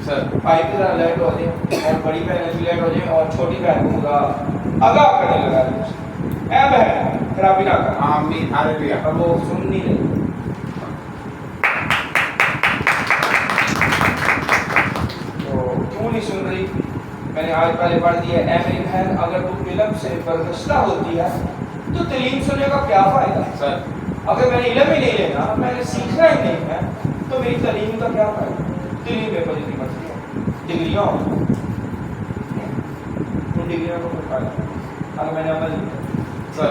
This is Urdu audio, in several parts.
سر بھائی کی طرح لیٹ ہو جائے اور بڑی بہن کی لیٹ ہو جائے اور چھوٹی بہن کو آگاہ کرنے لگا اے بہن خرابی نہ کر. آمین ہاللویا. اور وہ سن نہیں رہی. تو کیوں نہیں سن رہی؟ میں نے آج پہلے پڑھ دیا اے میری بہن اگر تو علم سے برگشتہ ہوتی ہے تو تعلیم سننے کا کیا فائدہ؟ سر اگر میں نے علم ہی نہیں لینا، میں نے سیکھنا ہی نہیں ہے تو میری تعلیم کا کیا فائدہ؟ تعلیم بے پجی کی مرضی ہے، ڈگریاں ہوں ان ڈگریوں کو کوئی فائدہ نہیں اگر میں نے عمل نہیں کیا. سر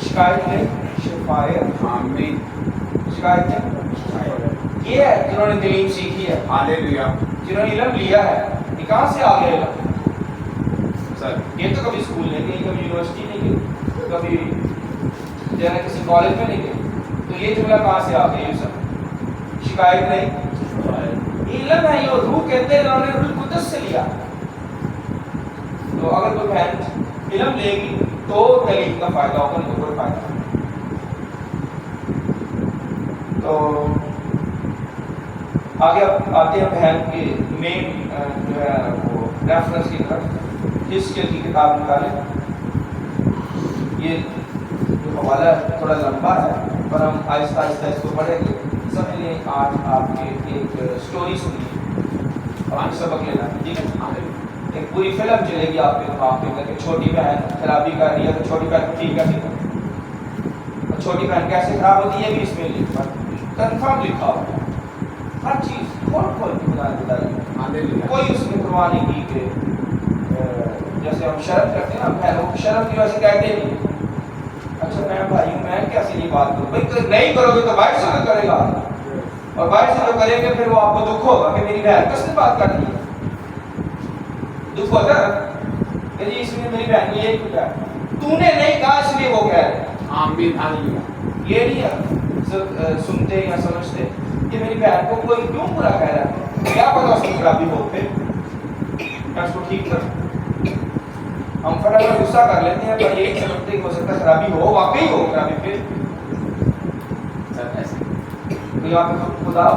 شکایت نہیں شفایت. آمین شکایت نہیں یہ ہے جنہوں نے تعلیم سیکھی ہے، ہاللویا. جنہوں نے علم لیا ہے. یہ کہاں سے آ گیا علم؟ سر یہ تو کبھی اسکول نہیں گئی، کبھی یونیورسٹی نہیں گئی، کبھی جو ہے کسی کالج میں نہیں گئی. تو یہ جملہ کہاں سے آ گیا؟ یہ سب شکایت نہیں علم ہے. یہ روح کہتے ہیں انہوں نے روح القدس سے لیا. تو اگر کوئی بہن علم لے گی تو تعلیم کا فائدہ ہوگا، نہیں تو کوئی فائدہ نہیں. تو آگے آتے ہیں بہن کے مین جو ہے وہ ریفرنس کی طرف. ہسکیل کی کتاب نکالیں. یہ جو حوالہ تھوڑا لمبا ہے پر ہم آہستہ آہستہ اس کو پڑھیں گے. سب نے آج آپ کے ایک سٹوری سنی اور ہم سبق لینا ہے. ٹھیک ہے، ایک پوری فلم چلے گی آپ کے دماغ کے اندر کہ چھوٹی بہن خرابی کر رہی ہے تو چھوٹی بہن کو ٹھیک کیسے کریں اور چھوٹی بہن کیسے خراب ہوتی ہے بھی اس میں کنفرم لکھا ہوا ہے. ہر چیز کھول کھول کے بتائی. کوئی اس میں پرواہ نہیں کی کہ جیسے ہم شرم کرتے ہیں نا بہنوں کو شرم کی وجہ سے کہتے نہیں اچھا میں بھائی ہوں میں کیسے یہ بات کروں. بھائی نہیں کرو گے تو باہر سے تو کرے گا اور باہر سے جو کریں گے پھر وہ آپ کو دکھ ہوگا کہ میری بہن کس نے بات کر دی ہے. دکھ ہوتا ہے کہ جی اس نے میری بہن کو یہ کیوں کہا تو نے نہیں کہا اس لیے وہ کہہ رہے. آمین ہاللویا. یہ نہیں ہے سنتے یا سمجھتے کہ میری بہن کو کوئی کیوں برا کہہ رہا ہے، کیا پتا اس کی خرابی ہو پھر میں اس کو ٹھیک کروں. ہم فٹافٹ غصہ کر لیتے ہیں پر یہ سمجھتے کہ ہو سکتا ہے خرابی ہو، واقعی ہو خرابی. پھر تو یہاں پہ خدا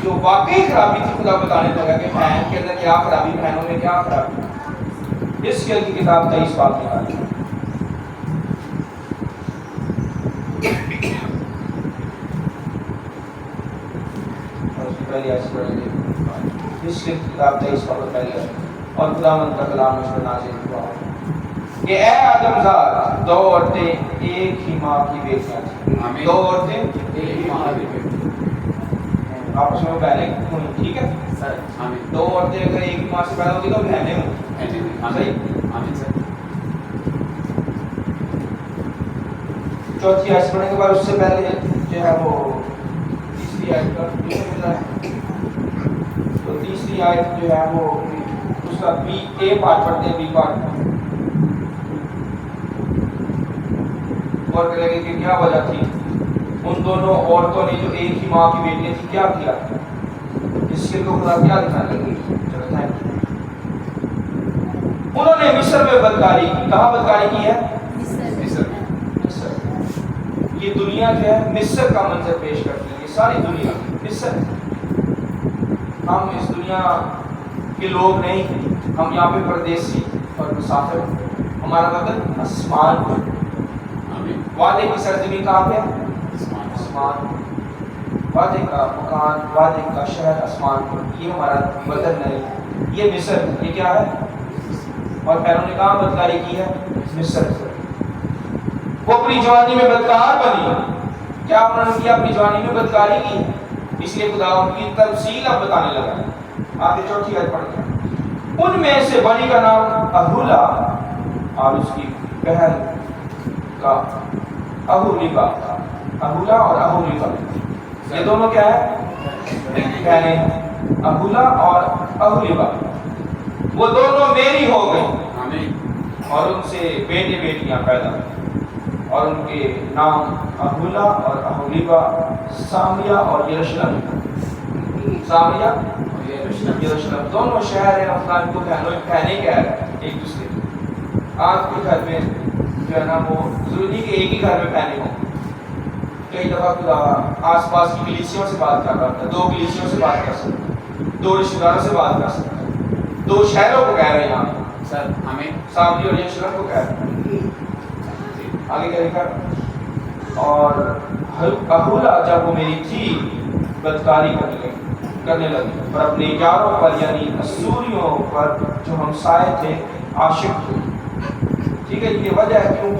جو واقعی خرابی تھی خدا بتانے لگا کہ بہن کے اندر کیا خرابی، بہنوں میں کیا خرابی. اس کی کتاب 23 باب نکالی. پہلی ایسی پڑھیں گے اس کی کتاب 23 باب پہلی. اور خداوند کا کلام اس پر نازل ہوا کہ اے آدم زاد دو عورتیں ایک ہی ماں کی بیٹیاں تھیں. دو عورتیں ایک ہی ماں کی بیٹیاں آپس میں بہنیں ہوئی. ٹھیک ہے سر آمین. دو عورتیں اگر ایک ہی ماں سے پیدا ہوتی تو بہنیں ہوں. آمین آمین سر. چوتھی آیت پڑھنے کے بعد اس سے پہلے جو ہے وہ تیسری آیت کا مل رہا ہے. تو تیسری آیت جو ہے وہ اس کا بی اے پارٹ پڑھتے ہیں. بی پارٹ اور کریں گے کہ کیا وجہ تھی ان دونوں عورتوں نے جو ایک ہی ماں کی بیٹیاں تھی کیا کیا اس کے کو خدا کیا دکھانے لگے. چلو تھینک یو. انہوں نے مصر میں بدکاری کی. کہاں بدکاری کی ہے؟ مصر. یہ دنیا جو ہے مصر کا منظر پیش کرتی ہے. یہ ساری دنیا مصر. ہم اس دنیا کے لوگ نہیں ہیں، ہم یہاں پہ پردیسی اور مسافر ہیں. ہمارا وطن آسمان پر. وعدے کی سرزمین کہاں پہ ہے؟ آسمان. وعدے کا مکان، وعدے کا شہر آسمان پر. یہ ہمارا وطن نہیں ہے، یہ مصر. یہ کیا ہے؟ اور پھر انہوں نے کہاں بدکاری کی ہے؟ مصر. وہ اپنی جوانی میں بدکار بنی. کیا انہوں نے کیا؟ اپنی جوانی میں بدکاری کی. اس لیے خدا ان کی تفصیل اب بتانے لگا. آگے چوتھی آیت پڑھتے ہیں. ان میں سے بڑی کا نام اہولا اور اس کی بہن کا اہولیبا. اہولا اور اہولیبا یہ دونوں کیا ہے؟ بہنیں. اہولا اور اہولیبا وہ دونوں میری ہو گئی اور ان سے بیٹے بیٹیاں پیدا ہوئی اور ان کے نام اہولا اور اہولیبا سامریہ اور یروشلم. سامریہ اور یروشلم دونوں شہر ہیں. افغان کو بہنیں کہہ رہے ہیں ایک دوسرے. آج کے گھر میں جو ہے نا وہ ضروری کہ ایک ہی گھر میں بہنیں ہوں. کئی دفعہ خدا آس پاس کی کلیسیوں سے بات کر رہا تھا. 2 کلیسیوں سے بات کر سکتا. دو رشتہ داروں سے بات کر سکتا ہے، دو شہروں کو کہہ رہے ہیں یہاں سر ہمیں سامری اور یشرف کو کہہ رہے ہیں. آگے کہہ کر اور اہولا جب وہ میری تھی بدکاری کرنے لگی اور اپنے یاروں پر یعنی اسوریوں پر جو ہمسائے تھے عاشق تھے. ٹھیک ہے، یہ وجہ ہے کیوں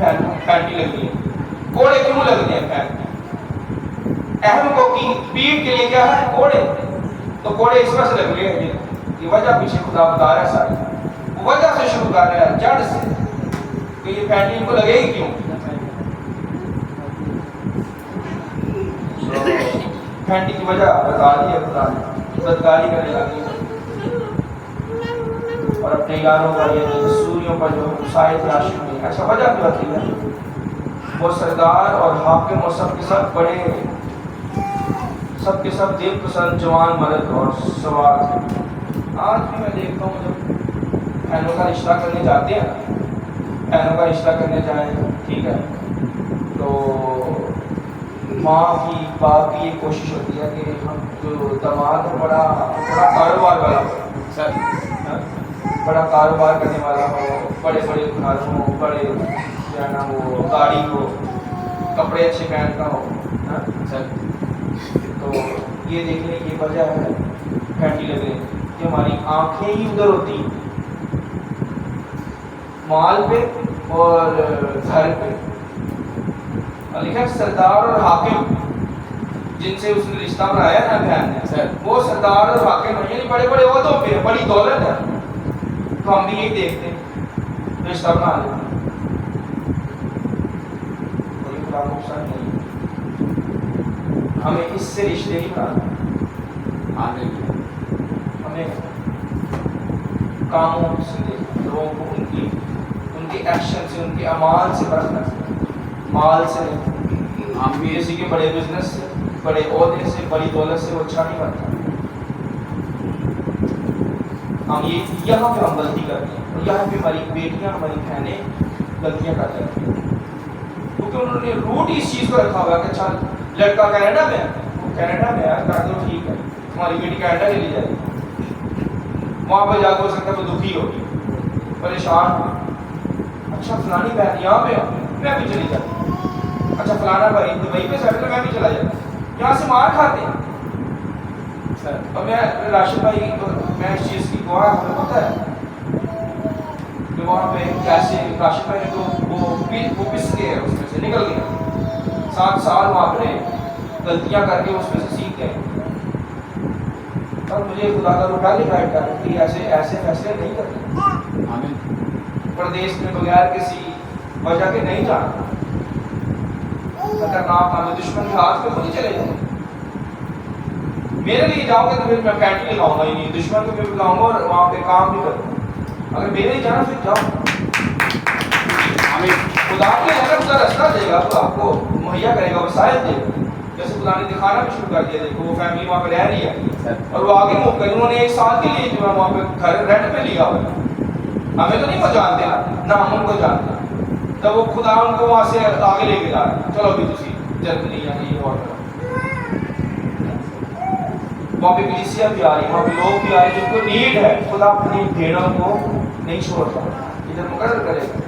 پھینٹی لگی ہے، کوڑے کیوں لگتے ہیں پھینٹی. اہم کو کی پیٹ کے لیے کیا ہے کوڑے، تو کوڑے اس وجہ سے لگ رہے ہیں. یہ وجہ پیچھے خدا بتا رہا ہے ساری، وجہ سے شروع کر رہا ہے جڑ سے کہ یہ پھینٹی ان کو لگے گی کیوں. پھینٹی کی وجہ بتا دی ہے خدا نے، بدکاری کرنے لگی اور اپنے یاروں پر یعنی سوریوں پر جو ہمسائے تھے عاشق میں. اچھا وجہ کیا تھی ہے، وہ سردار اور حاکم اور سب کے سب بڑے، سب کے سب دل پسند جوان مرد اور سوار تھے. آج بھی میں دیکھتا ہوں جب بہنوں کا رشتہ کرنے جاتے ہیں، بہنوں کا رشتہ کرنے جائیں ٹھیک ہے، تو ماں کی باپ کی یہ کوشش ہوتی ہے کہ ہم جو داماد بڑا کاروبار والا ہو، سر بڑا کاروبار کرنے والا ہو، بڑے بڑے گھر ہوں، بڑے جو ہے نا وہ گاڑی ہو، کپڑے اچھے پہنتا ہو. سر تو یہ دیکھنے کی وجہ ہے پھینٹی لگے کہ ہماری آنکھیں ہی ادھر ہوتی ہیں مال پہ اور گھر پہ. اور لکھا سردار اور حاکم جن سے اس نے رشتہ بنایا نا بہن نے، سر وہ سردار اور حاکم ہیں یعنی بڑے بڑے عہدوں پہ بڑی دولت ہے. تو ہم بھی یہی دیکھتے ہیں رشتہ بنا لیتے ہیں. کوئی خدا کو پسند نہیں، ہمیں اس سے رشتے نہیں بنانے، ہمیں کاموں سے لوگوں کو ان کے ایکشن سے، ان کے اعمال سے پرکھنا، مال سے نہیں. ہم بھی کسی کے بڑے بزنس سے، بڑے عہدے سے، بڑی دولت سے وہ اچھا نہیں بنتا. ہم یہاں پہ ہم غلطی کرتے ہیں اور یہاں پہ ہماری بیٹیاں، ہماری بہنیں غلطیاں کر جاتی ہیں کیونکہ انہوں نے روٹ اس چیز کو رکھا ہوا ہے کہ اچھا لڑکا کینیڈا میں ہے، وہ کینیڈا میں ہے کر دو ٹھیک ہے، تمہاری بیٹی کینیڈا چلی جائے گی، وہاں پہ جا کے ہو سکتا ہے وہ دکھی ہوگی، پریشان ہوگی. اچھا فلانی بہن یہاں پہ میں بھی چلی جاتی، اچھا فلانا بھائی دبئی پہ سیٹل میں بھی چلا جاتا، یہاں سے مار کھاتے ہیں. اور میں راشد بھائی میں اس چیز کی گواہ ہمیں پتہ ہے کہ وہاں پہ کیسے راشد بھائی نے تو وہ پس گئے اس میں سے نکل گیا، 7 سال وہاں پہ غلطیاں کر کے اس میں سے سیکھ گئے. اور مجھے خدا کا روح پہلے گائیڈ کر کہ ایسے فیصلے نہیں کرتے، پردیش میں بغیر کسی وجہ کے نہیں جانا. خطرناک ہمیں دشمن کے ہاتھ پہ خود ہی چلے جائیں. میرے لیے جاؤ گے تو پھر میں پینٹی لگاؤں گا ہی نہیں، دشمن کو بھی بلاؤں گا اور وہاں پہ کام بھی کروں گا. اگر میرے لیے جانا پھر جاؤ، خدا کے اگر خدا رستہ دے گا تو آپ کو مہیا کرے گا، وسائل دے گا. جیسے خدا نے دکھانا بھی شروع کر دیا، دیکھو وہ فیملی وہاں پہ رہ رہی ہے اور وہ آگے موو کری، انہوں نے 1 سال کے لیے جو ہے وہاں پہ گھر رینٹ پہ لیا ہوا. ہمیں تو نہیں وہ جانتے نہ ہم ان کو جانتے، تب وہ خدا ان کو وہاں سے آگے لے کے جا رہے ہیں. چلو بھی تسی جرمنی یا یہ اور وہاں پہ کلیسیا بھی آ رہی ہے، وہاں پہ لوگ بھی آ رہے ہیں جن کو نیڈ ہے. خدا اپنی بھیڑوں کو نہیں چھوڑتا، ادھر مقرر کرے گا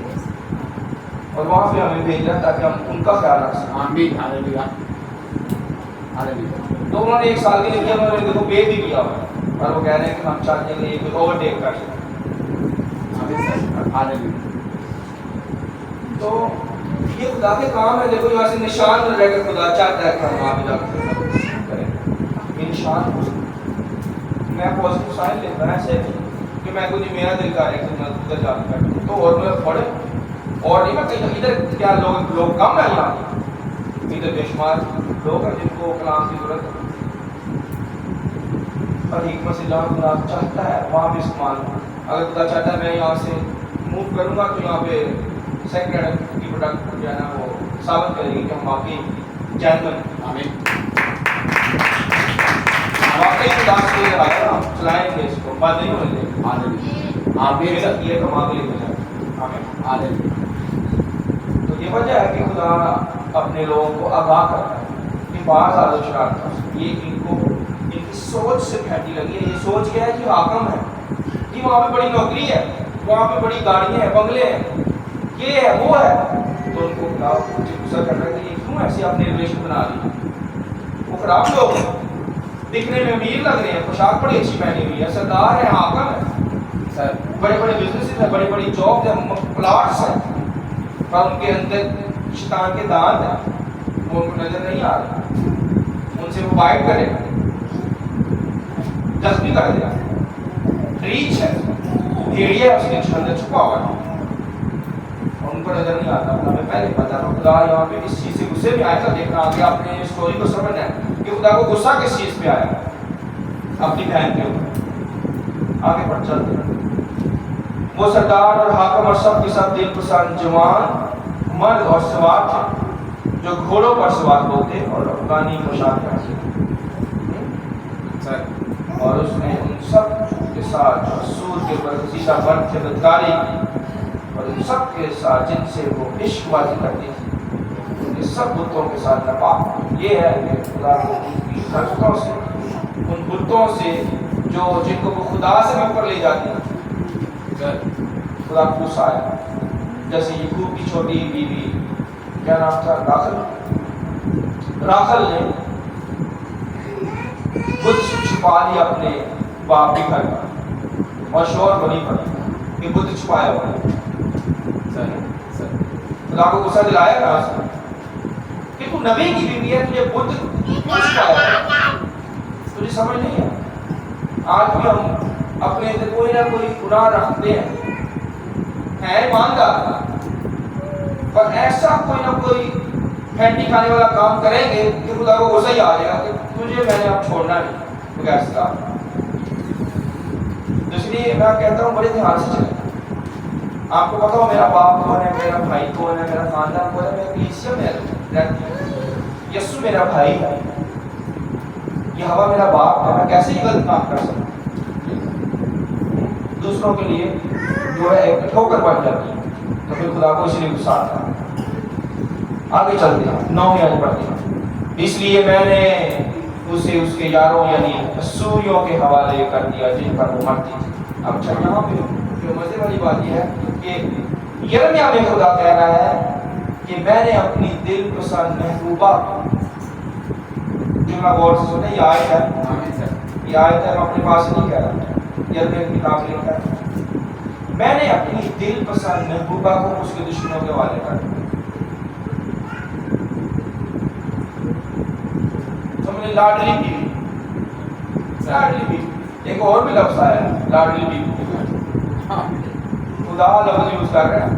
اور وہاں پہ ہمیں بھیجا تاکہ ہم ان کا خیال رکھ سکیں. آمین ہاللویا ہاللویا. تو انہوں نے 1 سال کے لیے کیا، انہوں نے دیکھو پے بھی کیا ہوا ہے اور وہ کہہ رہے ہیں کہ ہم چاہتے ہیں کہ اوور ٹیک کر سکیں. تو یہ خدا کے کام ہے. دیکھو یہاں سے نشان رہ کر خدا چاہتا ہے کہ ہم وہاں پہ جا کر کریں. یہ نشان ہو سکتا، میں پازیٹیو سائن لیتا ہوں ایسے کہ میں کچھ میرا دل کا ہے کہ میں ادھر جا کر تو اور میں پڑھے اور نہیں میں کہیں ادھر کیا لوگ کم ہے، یہاں ادھر بے شمار لوگ ہیں جن کو کلام کی ضرورت ہے اور حکمت سے جہاں خدا چاہتا ہے وہاں پہ استعمال ہوں. اگر خدا چاہتا ہے میں یہاں سے موو کروں گا تو یہاں پہ سیکنڈ ہینڈ کی پروڈکٹ جو ہے نا وہ ثابت کرے گی کہ ہم واقعی جینوئن آمین واقعی خدا سے لگایا ہم چلائیں گے اس کو، بات نہیں ہونے دیں. ہاللویا آمین میرا یہ کما کے لے کے جائیں. آمین. ہاللویا. تو یہ وجہ ہے کہ خدا اپنے لوگوں کو آگاہ کرتا ہے کہ بعض آلو شرارت یہ ان اس سوچ سے پھیٹی لگی ہے. یہ سوچ کیا ہے کہ حاکم ہے, کہ وہاں پہ بڑی نوکری ہے, وہاں پہ بڑی گاڑیاں ہیں, بنگلے ہیں, یہ ہے وہ ہے. تو ان کو مجھے غصہ کر رہا ہے کہ یہ کیوں ایسی آپ نے ریلیشن بنا لی. وہ خراب لوگ ہیں, دکھنے میں امیر لگ رہے ہیں, پوشاک بڑی اچھی پہنی ہوئی ہے, سردار ہے, حاکم ہے, سر بڑے بڑے بزنس ہیں, بڑی بڑی جاب ہیں, پلاٹس ہیں, پر ان کے اندر شیطان کے دانت ہیں, وہ ان کو نظر نہیں آ رہا. ان سے وہ بائٹ کرے, زخمی کر دیا, ریچ ہے, بھیڑیا اس کے اندر چھپا ہوا ہے, اور ان کو نظر نہیں آتا. ہمیں پہلے پتا تھا خدا یہاں پہ اس چیز سے غصے میں آیا تھا. دیکھنا آگے آپ نے اسٹوری کو سمجھنا ہے کہ خدا کو غصہ کس چیز پہ آیا, اپنی بہن کے اوپر. آگے بڑھ چلتے ہیں. وہ سردار اور حاکم اور سب کے سب دل پسند جوان مرد اور سوار تھے, جو گھوڑوں پر سوار ہوتے اور افغانی پوشاک پہنتے. اور اس نے ان سب کے ساتھ جو سور کے برگزیدہ مرد تھے بدکاری کی, اور ان سب کے ساتھ جن سے وہ عشق بازی کرتی تھی, ان کے سب بتوں کے ساتھ نپاہ. یہ ہے کہ خدا کو ان کی حرکتوں سے, ان بتوں سے جو جن کو وہ خدا سے اوپر لے جاتی ہیں, خدا کو غصہ آیا. جیسے یعقوب کی چھوٹی بیوی, کیا نام تھا, راخل نے بت چھپا لیا اپنے باپ کے گھر میں, اور شور بنی پڑی کہ بت چھپایا ہوا ہے. خدا کو غصہ دلایا نا اس نے کہ تو نبی کی بیوی ہے, تجھے بت چھپایا ہے, تجھے سمجھ نہیں ہے. آج بھی ہم اپنے اندر کوئی نہ کوئی گناہ رکھتے ہیں ایماندار, پر ایسا کوئی نہ کوئی پھینٹی کھانے والا کام کریں گے کہ خدا کو غصہ ہی آ جائے گا کہ تجھے میں نے اب چھوڑنا نہیں بغیر سزا. اس لیے میں کہتا ہوں بڑے دھیان سے چلیں. آپ کو پتا ہو میرا باپ کون ہے, میرا بھائی کون ہے, میرا خاندان کون ہے. میں کلیسیا میں رہتی ہوں, یسوع میرا بھائی ہے, یہ ہوا میرا باپ ہے. میں کیسے یہ غلط کام کر سکتا ہوں؟ دوسروں کے لیے جو ہے ایک ٹھوکر بن جاتی ہے, تو پھر خدا کو اس لیے غصہ آتا ہے. آگے چلتے ہیں, 9ویں آیت پڑھتے ہیں. اس لیے میں نے اسے اس کے یاروں یعنی اسوریوں کے حوالے کر دیا جن پر وہ مرتی تھی. اب اچھا یہاں پہ جو مزے والی بات یہ ہے کہ یرمیا میں خدا کہہ رہا ہے کہ میں نے اپنی دل پسند محبوبہ, جملہ غور سے سنیں, یہ آیت ہے, یہ آیت ہے, میں اپنے پاس نہیں کہہ رہا, یرمیا کی کتاب میں لکھا ہے, میں نے اپنی دل پسند محبوبہ کو اس کے دشمنوں کے حوالے کر دیا. سمجھے, لاڈلی بیوی, لاڈلی بیوی. ایک اور بھی لفظ آیا ہے لاڈلی بیوی, خدا لفظ یوز کر رہے ہیں.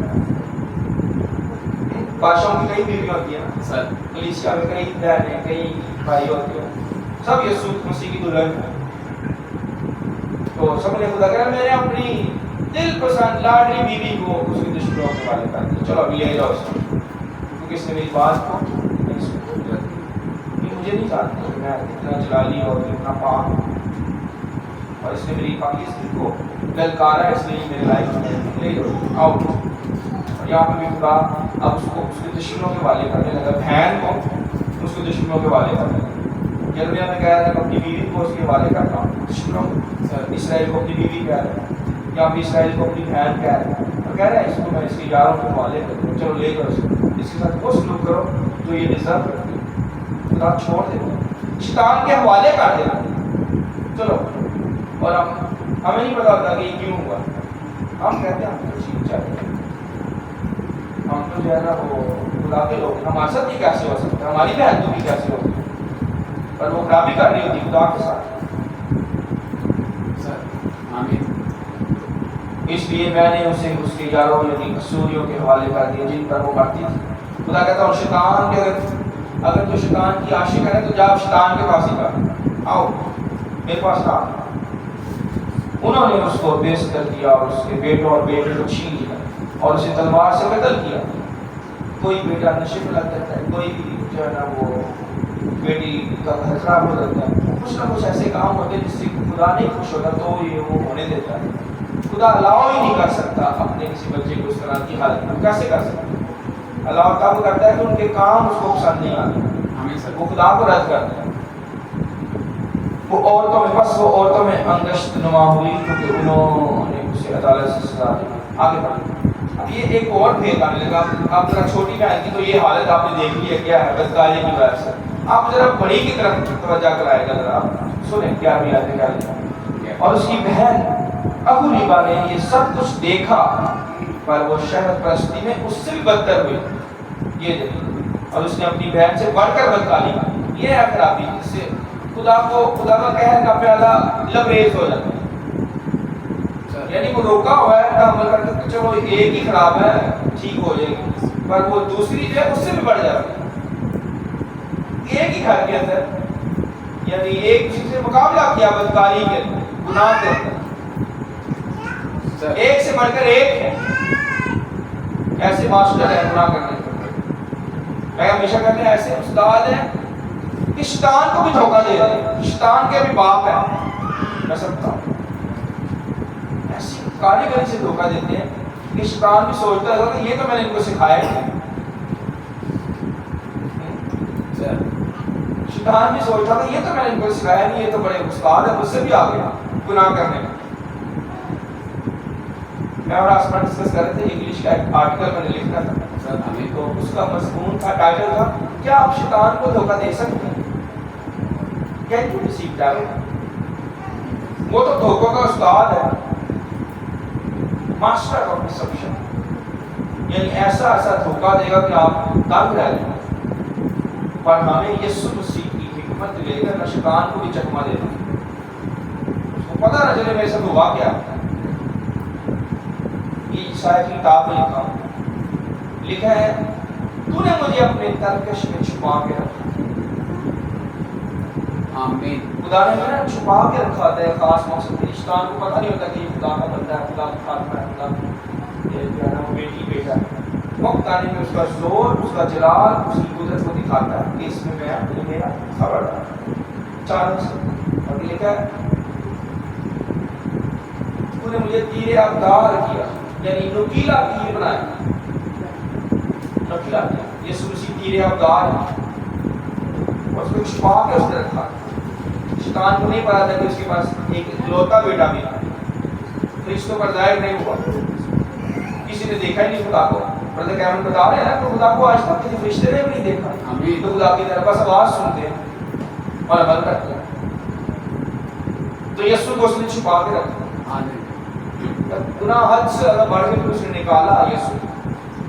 بادشاہوں کی کئی بیوی ہوتی ہیں سر, کلیسیا میں کئی بہنیں, کئی بھائی ہوتے ہیں, سب یسوع مسیح کی دلہن ہے. تو سب نے خدا کہا میں نے اپنی دل پسند لاڈلی بیوی کو اس کے دشمنوں کے حوالے کر دیا. چلو ابھی لے جاؤ اس کو, کیونکہ اس نے میری بات کو نہیں سنی. مجھے نہیں چاہتا کہ میں اتنا جلالی اور اتنا پاک ہوں, اور اس نے میری پاکیزگی کو للکارا, اس لیے میرے لائف میں لے جاؤ آؤٹ. اور یہاں پہ بھی خدا اب اس کو اس کے دشمنوں کے حوالے کرنے لگا, بہن کو اس کے دشمنوں کے حوالے کرنے لگا. یرمیا میں کہہ رہا ہے کہ اپنی بیوی کو اس کے حوالے کرتا ہوں دشمنوں کو. اسرائیل کو اپنی بیوی کہہ رہا ہے, یا پھر اسرائیل کو اپنی بہن کہہ رہا ہے, اور کہہ رہا ہے اس کو میں اس کے یاروں کے حوالے کرتا ہوں. چلو لے جاؤ اس کو, اس کے ساتھ وہ سلوک کرو جو یہ ڈیزرو کرتی ہے. خدا چھوڑ دے, شیطان کے حوالے کر دینا. چلو, اور ہمیں نہیں پتا ہوتا کہ یہ کیوں ہوا. ہم کہتے ہیں ہم تو ٹھیک چاہتے ہیں, ہم تو جو ہے نا وہ خدا کے لوگ, ہمارے ساتھ یہ کیسے ہو سکتا ہے, ہماری بہن تو بھی کیسے ہوتی ہے, پر وہ خرابی کر رہی ہوتی خدا کے ساتھ. اس لیے میں نے اسے اس کے یاروں یعنی اسوریوں کے حوالے کر دیا جن پر وہ مرتی تھی. خدا کہتا ہوں شیطان کے اگر تو شیطان کی عاشق ہے تو جا شیطان کے پاس ہی کر آؤ, میرے پاس آ. انہوں نے اس کو بے ستر کیا اور اس کے بیٹوں اور بیٹے کو چھین لیا اور اسے تلوار سے قتل کیا. کوئی بیٹا نشے میں لگ جاتا ہے, کوئی بھی جو ہے نا وہ بیٹی کا گھر خراب ہو جاتا ہے, کچھ نہ کچھ ایسے کام ہوتے ہیں جس سے خدا نہیں خوش ہوتا تو یہ وہ ہونے دیتا ہے. خدا الاؤ ہی نہیں کر سکتا اپنے کسی بچے کو اس طرح کی حالت میں. کیسے کر سکتا ہے؟ اللہ تب کرتا ہے کہ ان کے کام اس کو پسند نہیں آتے, وہ خدا کو رد کرتے ہیں. وہ عورتوں میں انگشت نما ہوئی کیونکہ انہوں نے اسے عدالت سے سزا دی. آگے بڑھیں. اب یہ ایک اور بھید آنے لگا. آپ ذرا چھوٹی بہن کی تو یہ حالت آپ نے دیکھ لی ہے کیا ہے بدکاری کی وجہ سے. آپ ذرا بڑی کی طرف توجہ کرائے گا. ذرا سنیں کیا بھی آتے کیا لکھا. اور اس کی بہن ابو ریبا نے یہ سب کچھ دیکھا پر وہ شہوت پرستی میں اس سے بھی بدتر ہوئی. یہ دیکھیں. اور اس نے اپنی بہن سے بڑھ کر بدکاری کی. یہ ہے خرابی جس سے خدا کا قہر کا پیالہ لبریز ہو جاتا ہے. یعنی وہ روکا ہوا ہے عمل کرتے کہ چلو ایک ہی خراب ہے ٹھیک ہو جائے گی پر وہ دوسری جو ہے اس سے بھی بڑھ جاتی ہے. ایک ہی گھر کے اندر یعنی ایک دوسرے سے مقابلہ کیا بدکاری کے گناہ کے اندر. ایک سے بڑھ کر ایک ہے. ایسے ماسٹر ہے گناہ کرنے کے. میں ہمیشہ کہتے ہیں ایسے استاد ہیں کہ شیطان کو بھی دھوکہ دے رہے ہیں. شیطان کے بھی باپ ہے. میں سمجھتا ہوں ایسی کاریگری سے دھوکہ دیتے ہیں کہ شیطان بھی سوچتا ہے کہ یہ تو میں نے ان کو سکھایا ہے. شیطان بھی سوچتا تھا یہ تو میں نے ان کو سکھایا نہیں, یہ تو بڑے استاد ہے مجھ سے بھی آگے گناہ کرنے میں. میں اور آسمان ڈسکس کر رہے تھے انگلش کا ایک آرٹیکل میں نے لکھا تھا تو اس کا مضمون تھا ٹائٹل تھا کیا آپ شیطان کو دھوکہ دے سکتے ہیں. Can you deceive devil. وہ تو دھوکوں کا استاد ہے, ماسٹر آف ڈسپشن. یعنی ایسا دھوکہ دے گا کہ آپ دنگ رہ جائیں. پر ہمیں یسوع مسیح کی حکمت لے کر نہ شیطان کو بھی چکما دینا. اس کو پتہ نہ چلے میرے ساتھ ہوا کیا. یہ عیسائی کی کتاب میں لکھا ہے تو نے مجھے اپنے ترکش میں چھپا کے رکھا. آمین. خدا نے مجھے چھپا کے رکھا تھا خاص مقصد کے. شیطان کو پتہ نہیں ہوتا کہ یہ خدا کا بندہ ہے, خدا کا خادم ہے, خدا یہ جو ہے نا وہ بیٹی بیٹا ہے. وقت آنے میں اس کا زور, اس کا جلال, اس کی قدرت کو دکھاتا ہے کہ اس میں میں اپنی میرا خبردار چار سے. اور لکھا ہے تو نے مجھے تیر ابدار کیا یعنی نکیلا تیر بنایا. نکیلا تیر یسوع مسیح تیر ابدار اور اس کو چھپا کے اس نے رکھا. شیطان کو نہیں پتا تھا کہ اس کے پاس ایک اکلوتا بیٹا بھی ہے. فرشتوں پر ظاہر نہیں ہوا, کسی نے دیکھا ہی نہیں خدا کو. برادر کیمرن بتا رہے ہیں نا کہ خدا کو آج تک کسی فرشتے نے بھی نہیں دیکھا. تو خدا کی طرف بس آواز سنتے ہیں اور عمل کرتے ہیں. تو یسوع کو اس نے چھپا کے رکھا. گناہ حد سے زیادہ بڑھ کے اس نے نکالا یسوع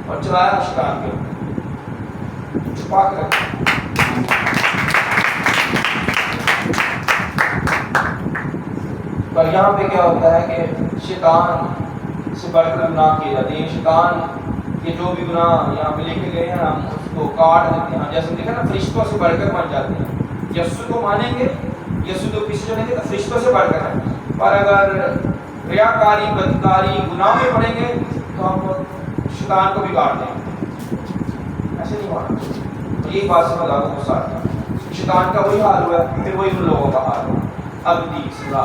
اور چلایا شیطان کے اوپر, چھپا کے رکھا. پر یہاں پہ کیا ہوتا ہے کہ شیطان سے بڑھ کر گناہ کیے جاتے ہیں. شیطان کے جو بھی گناہ یہاں پہ لکھے گئے ہیں ہم اس کو کاٹ دیتے ہیں. جیسے دیکھا نا فرشتوں سے بڑھ کر بن جاتے ہیں. یسوع کو مانیں گے, یسوع کو کسی چنیں گے تو فرشتوں سے بڑھ کر ہیں. پر اگر ریاکاری بدکاری گناہ میں پڑیں گے تو ہم شیطان کو بھی کاٹ دیں گے. ایسے نہیں ہونا. تو یہی بات سے خدا کو غصہ آتا ہے. شیطان کا وہی حال ہوا ہے پھر وہی ان لوگوں کا حال ہوا. ابدی سزا,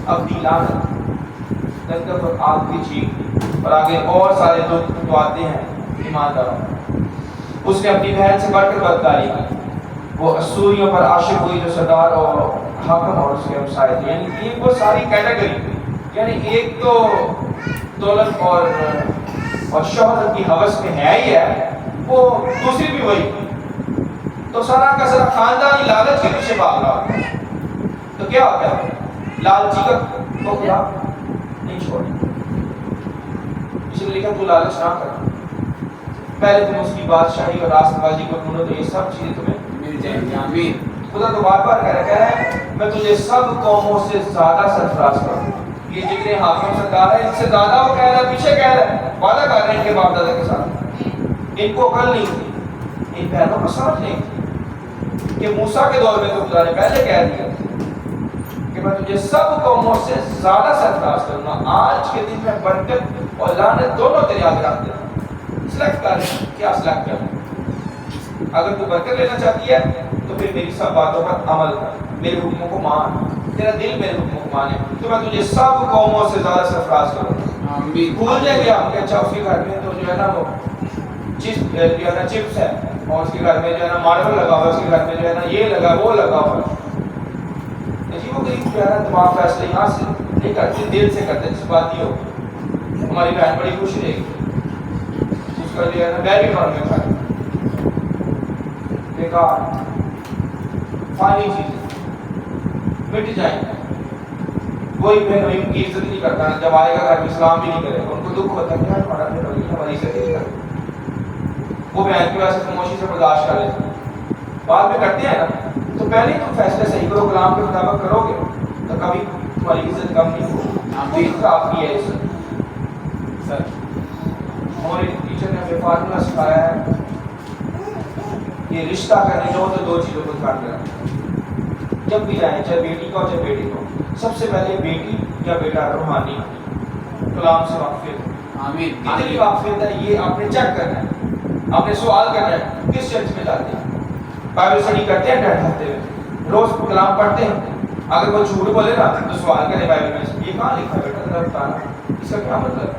ابدی لعنت, جنت اور آگ کی چیخ اور آگے اور سارے دکھ جو آتے ہیں ایمانداروں. اس نے اپنی بہن سے بڑھ کر بدکاری کی. وہ اسوریوں پر عاشق ہوئی جو سردار اور حاکم اور اس کے ہمسائے تھے. یعنی یہ وہ ساری کیٹیگری, یعنی ایک تو دولت اور شہرت کی ہوس میں ہے ہی ہے, وہ دوسری بھی وہی. تو سارا کا سارا خاندان لالچ کے پیچھے بھاگ رہا. تو کیا ہوتا ہے لالچی کا تو خدا نہیں چھوڑے. اس نے لکھا تو لالچ نہ کرنا, پہلے تم اس کی بادشاہی اور راست بازی کو ڈھونڈو تو یہ سب چیزیں تمہیں مل جائیں گی. آمین. خدا تو بار بار کہہ رہا ہے میں تجھے سب قوموں سے زیادہ سرفراز کروں. یہ جتنے حاکم سردار ہیں ان سے زیادہ وہ کہہ رہا ہے, پیچھے کہہ رہا ہے, وعدہ کر رہے ہیں ان کے باپ دادا کے ساتھ. ان کو عقل نہیں تھی, ان بہنوں کو سمجھ نہیں تھی کہ موسیٰ کے دور میں تو خدا نے پہلے کہہ دیا کہ میں تجھے سب قوموں سے زیادہ سرفراز کروں گا. آج کے دن میں برکت اور لعنت دونوں تیرے آگے رکھ دے رہا ہوں. سلیکٹ کر کیا سلیکٹ کر. اگر تو برکت لینا چاہتی ہے تو پھر میری سب باتوں پر عمل کر, میرے حکموں کو مان, تیرا دل میرے حکموں کو مانے تو میں تجھے سب قوموں سے زیادہ سرفراز کروں گا. بھول جائے گیا ہم کہ اچھا اس کے گھر میں تو جو ہے نا وہ چپس ہے اور اس کے گھر میں جو ہے نا ماربل لگا ہوا, اس کے گھر میں جو ہے نا یہ لگا وہ لگا ہوا. کوئی جو ہے نا دماغ فیصلے یہاں سے نہیں کرتے، دل سے کرتے، جذباتی ہو. ہماری بہن بڑی خوش رہے گی، اس کا جو ہے نا بیبی نان میں کھائے بیکار فانی چیزیں مٹ جائیں گے. کوئی بہن ان کی عزت نہیں کرتا نا، جب آئے گا گھر میں سلام بھی نہیں کرے گا، ان کو دکھ ہوتا ہے کہ ہمارا بہن ہوئی ہماری عزت نہیں کرتا. وہ بہن کی وجہ سے خاموشی سے برداشت کر لیتے ہیں. بعد میں کرتے ہیں نا تو پہلے ہی تم فیصلے صحیح کرو، کلام کے مطابق کرو گے تو کبھی تمہاری عزت کم نہیں ہوگی. خراب کی ہے عزت. سر ہمارے ٹیچر نے ہمیں فارمولا سکھایا ہے کہ رشتہ کرنے جو تو دو چیزوں کو دھیان میں رکھیں. جب بھی جائیں، چاہے بیٹی کو چاہے بیٹے کو، سب سے پہلے بیٹی یا بیٹا روحانی کلام سے واقفیت. آمین. کتنی واقفیت ہے یہ آپ نے چیک کرنا ہے. آپ نے سوال کرنا ہے کس چرچ میں جاتے ہیں، بائبل اسٹڈی کرتے ہیں ڈر کھاتے ہوئے، روز کلام پڑھتے ہیں. اگر کوئی جھوٹ بولے نا تو سوال کرے بائبل میں یہ کہاں لکھا ہے بیٹا، ذرا بتانا اس کا کیا مطلب ہے.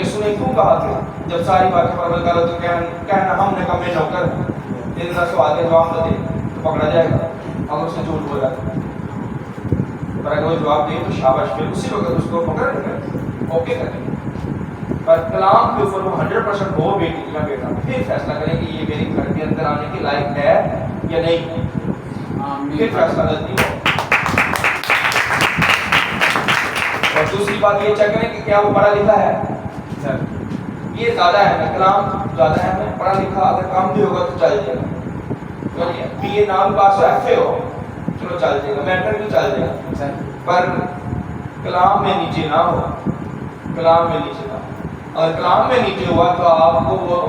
یسوع نے کیوں کہا کہ جب ساری باتیں پر کرو تو کہنا ہم نے کم نوکر ہیں. اتنا سوال کا جواب نہ دے تو پکڑا جائے گا اور اس سے جھوٹ بولا. پر اگر وہ جواب دے تو شاباش، پھر اسی وقت اس کو پکڑ لیں گے، اوکے کریں گے. پر کلام کے اوپر وہ 100% ہو بیٹی یا بیٹا، پھر فیصلہ کریں کہ یہ میرے گھر کے اندر آنے کے لائق ہے یا نہیں. پھر فیصلہ غلطی ہو. اور دوسری بات یہ چیک کریں کہ کیا وہ پڑھا لکھا ہے. سر یہ زیادہ ہے نا، کلام زیادہ ہے نا، پڑھا لکھا اگر کام بھی ہوگا تو چل جائے گا. بی اے نام پاس ہو، ایف اے ہو، چلو چل جائے گا، میٹر بھی چل جائے گا. سر پر کلام میں نیچے نہ ہو، کلام میں نیچے نہ ہو. اگر کلام میں نیچے ہوا تو آپ کو وہ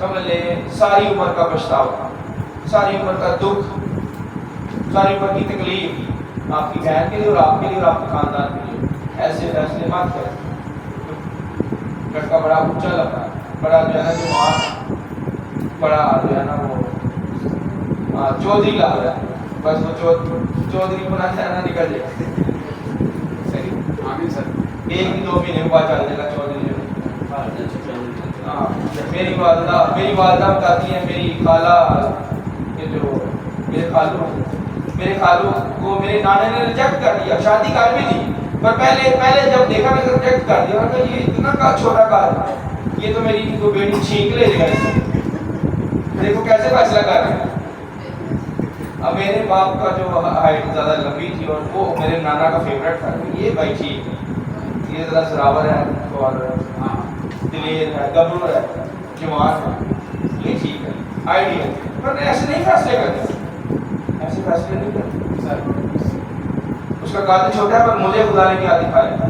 سمجھ لیں ساری عمر کا پچھتاوا، ساری عمر کا دکھ، ساری عمر کی تکلیف آپ کی بہن کے لیے اور آپ کے لیے اور آپ کے خاندان کے لیے. ایسے فیصلے مت کریں. لڑکا بڑا اونچا لگا ہے، بڑا جو ہے نا جوان، بڑا جو ہے نا وہ چودھری لگ رہا ہے، بس وہ چودھری بنا جانا نکل جائے گا. صحیح. آمین. سر ایک ہی 2 مہینے بعد چل جائے گا چودھری. میری والدہ بتاتی ہیں، میری خالہ یہ جو میرے خالو کو میرے نانے نے ریجیکٹ کر دیا. شادی کر بھی دی پر پہلے جب دیکھا میں ریجیکٹ کر دیا. کہ یہ اتنا کا چھوٹا کار ہے، یہ تو میری کو بیٹی چھینک لے گا. دیکھو کیسے فیصلہ کر رہے ہیں. اب میرے باپ کا جو ہائٹ زیادہ لمبی تھی اور وہ میرے نانا کا فیوریٹ تھا. یہ بھائی ٹھیک ہے، یہ ذرا زراور ہے اور دلیر ہے، گبرو ہے، جوان ہے، یہ ٹھیک ہے، آئیڈیل. پر ایسے نہیں فیصلے کرتے، ایسے فیصلے نہیں کرتے. سر اس کا قاتل چھوٹا ہے پر مجھے خدا نے کیا دکھایا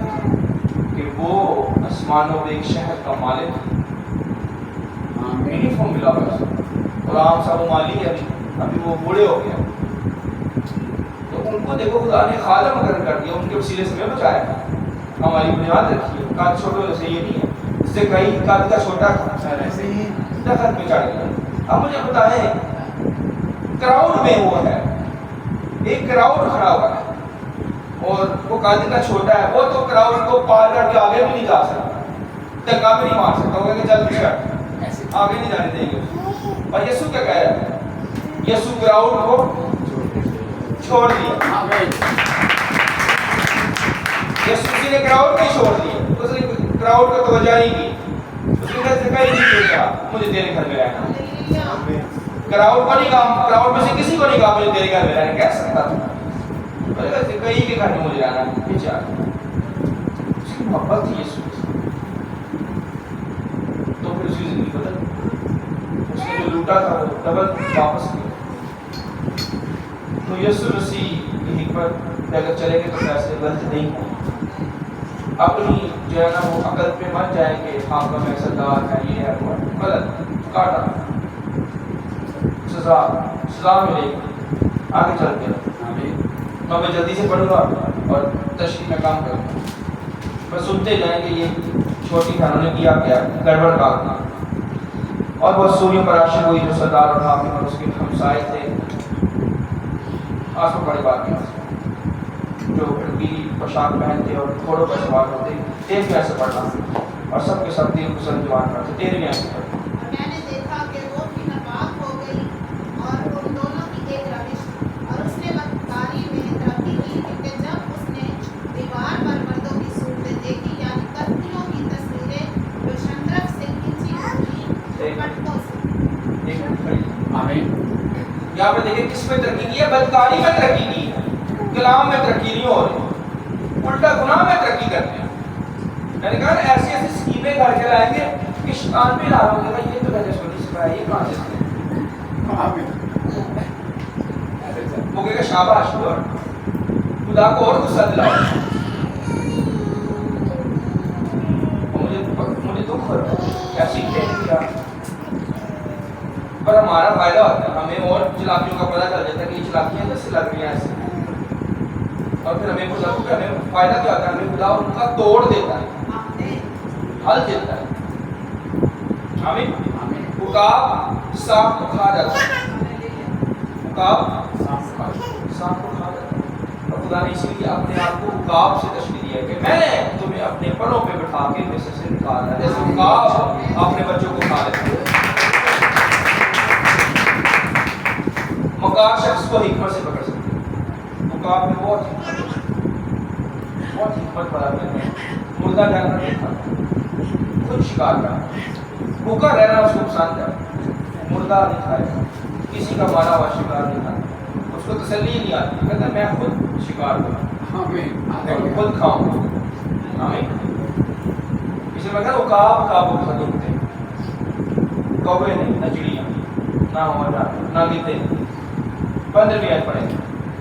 کہ وہ آسمانوں میں ایک شہر کا مالک ہے. یونیفارم ملا ہوا ہے اور عام سا وہ مالی ہے، ابھی وہ بوڑھے ہو گئے. تو ان کو دیکھو خدا نے خادم مقرر کر دیا، ان کے وسیلے سے میں بچایا. ہماری بنیاد رکھی ہے. قاتل چھوٹے ویسے یہ نہیں ہے، اس سے کئی قاتل کا چھوٹا تھا ایسے ہی دخل پہ چڑھ گیا. اب مجھے بتائیں کراؤڈ میں وہ ہے، ایک کراؤڈ کھڑا ہوا ہے اور وہ قاتل کا چھوٹا ہے. وہ تو کراؤڈ کو پار کر کے آگے بھی نہیں جا سکتا، دھکا بھی نہیں مار سکتا. وہ کہ چل پیچھے آگے نہیں جانے دیں گے. اور یسوع کیا کہہ رہا ہے؟ یسوع کراؤڈ کو چھوڑ دیا. یسوع نے کراؤڈ کو چھوڑ دیا، اس نے کراؤڈ کو توجہ نہیں کی. اس نے دھکا ہی نہیں دیا مجھے تیرے گھر میں رہنا. کراؤڈ کو نہیں کہا، کراؤڈ میں سے کسی کو نہیں کہا مجھے تیرے گھر میں رہنا. کہہ سکتا تھا کئی کے گھر میں مجھے رہنا ہے. پیچھے آ اس کی محبت تھی یسوع سے، تو پھر اس کی زندگی بدل. اس نے جو لوٹا تھا وہ ڈبل واپس کیا. تو یسوع مسیح کی حکمت اگر چلے گے تو فیصلے غلط نہیں ہوں. اپنی جو ہے نا وہ عقل پہ مت جائیں کہ آپ کا فیصلہ دار ہے، یہ ہے وہ غلط. کاٹا سزا ملے گی. آگے چل کے میں جلدی سے پڑھوں گا اور تشریح میں کام کروں گا. بس سنتے جائیں کہ یہ چھوٹی بہنوں نے کیا کیا گڑبڑ کام. اور وہ سوریوں پر عاشق ہوئی جو سردار اور حاکم اور اس کے ہمسائے تھے. آج کو بڑی بات نہیں، جو پیلی پوشاک پہنتے اور گھوڑوں پر سوار ہوتے. 13ویں سے پڑھنا اور سب کے سب دل کو سنجوان کرتے. 13ویں سے پڑھنا. میں نے دیکھا کہ وہ بھی ناپاک ہو گئی اور ان دونوں کی ایک روش، اور اس نے بدکاری میں ترقی کی یہاں پہ دیکھیں کس میں ترقی کی ہے؟ بدکاری میں ترقی کی ہے، کلام میں ترقی نہیں ہو رہی، الٹا گناہ میں ترقی کرتے ہیں۔ میں نے کہا نا ایسی ایسی اسکیمیں گھر کے لائیں گے کہ شیطان بھی ناراض ہو گا، یہ تو میں نے سنی سکھایا، یہ کہاں سے سکھایا؟ وہ کہے گا شاباش خدا کو اور غصہ دلاؤ۔ مجھے دکھ ہو رہا ہے ایسی کیا، پر ہمارا فائدہ ہوتا ہے، ہمیں اور چلاکیوں کا پتہ چل جاتا ہے کہ یہ چلاکیاں جیسے لگ رہی ہیں ایسے، اور پھر ہمیں فائدہ کیا ہوتا ہے؟ ہمیں خدا ان کا توڑ دیتا ہے، حل دیتا ہے۔ آمین۔ عقاب سانپ کو کھا جاتا ہے، عقاب سانپ کو کھا جاتا ہے، اور خدا نے اسی لیے اپنے آپ کو عقاب سے تشبیہ دی ہے کہ میں نے تمہیں اپنے پروں پہ بٹھا کے میں سے نکالا ہے، جیسے عقاب اپنے بچوں کو کھا لیتا ہے۔ مکار شخص کو حکمت سے پکڑ سکتے ہیں، عقاب میں بہت حکمت بڑا ہے، مردہ جانور نہیں کھاتا، خود شکار کرتا، بھوکا رہنا اس کو پسند ہے، مردہ نہیں کھائے گا، کسی کا مارا ہوا شکار نہیں کھاتا، اس کو تسلی ہی نہیں آتی، کہتا میں خود شکار کروں، میں خود کھاؤں گا۔ آمین۔ اسے میں کہتا عقاب کو پسند ہوتے ہیں، کوے نہیں، نہ چڑیاں، نہ ہوا نہ گدے۔ 15ویں آیت پڑھیں گے۔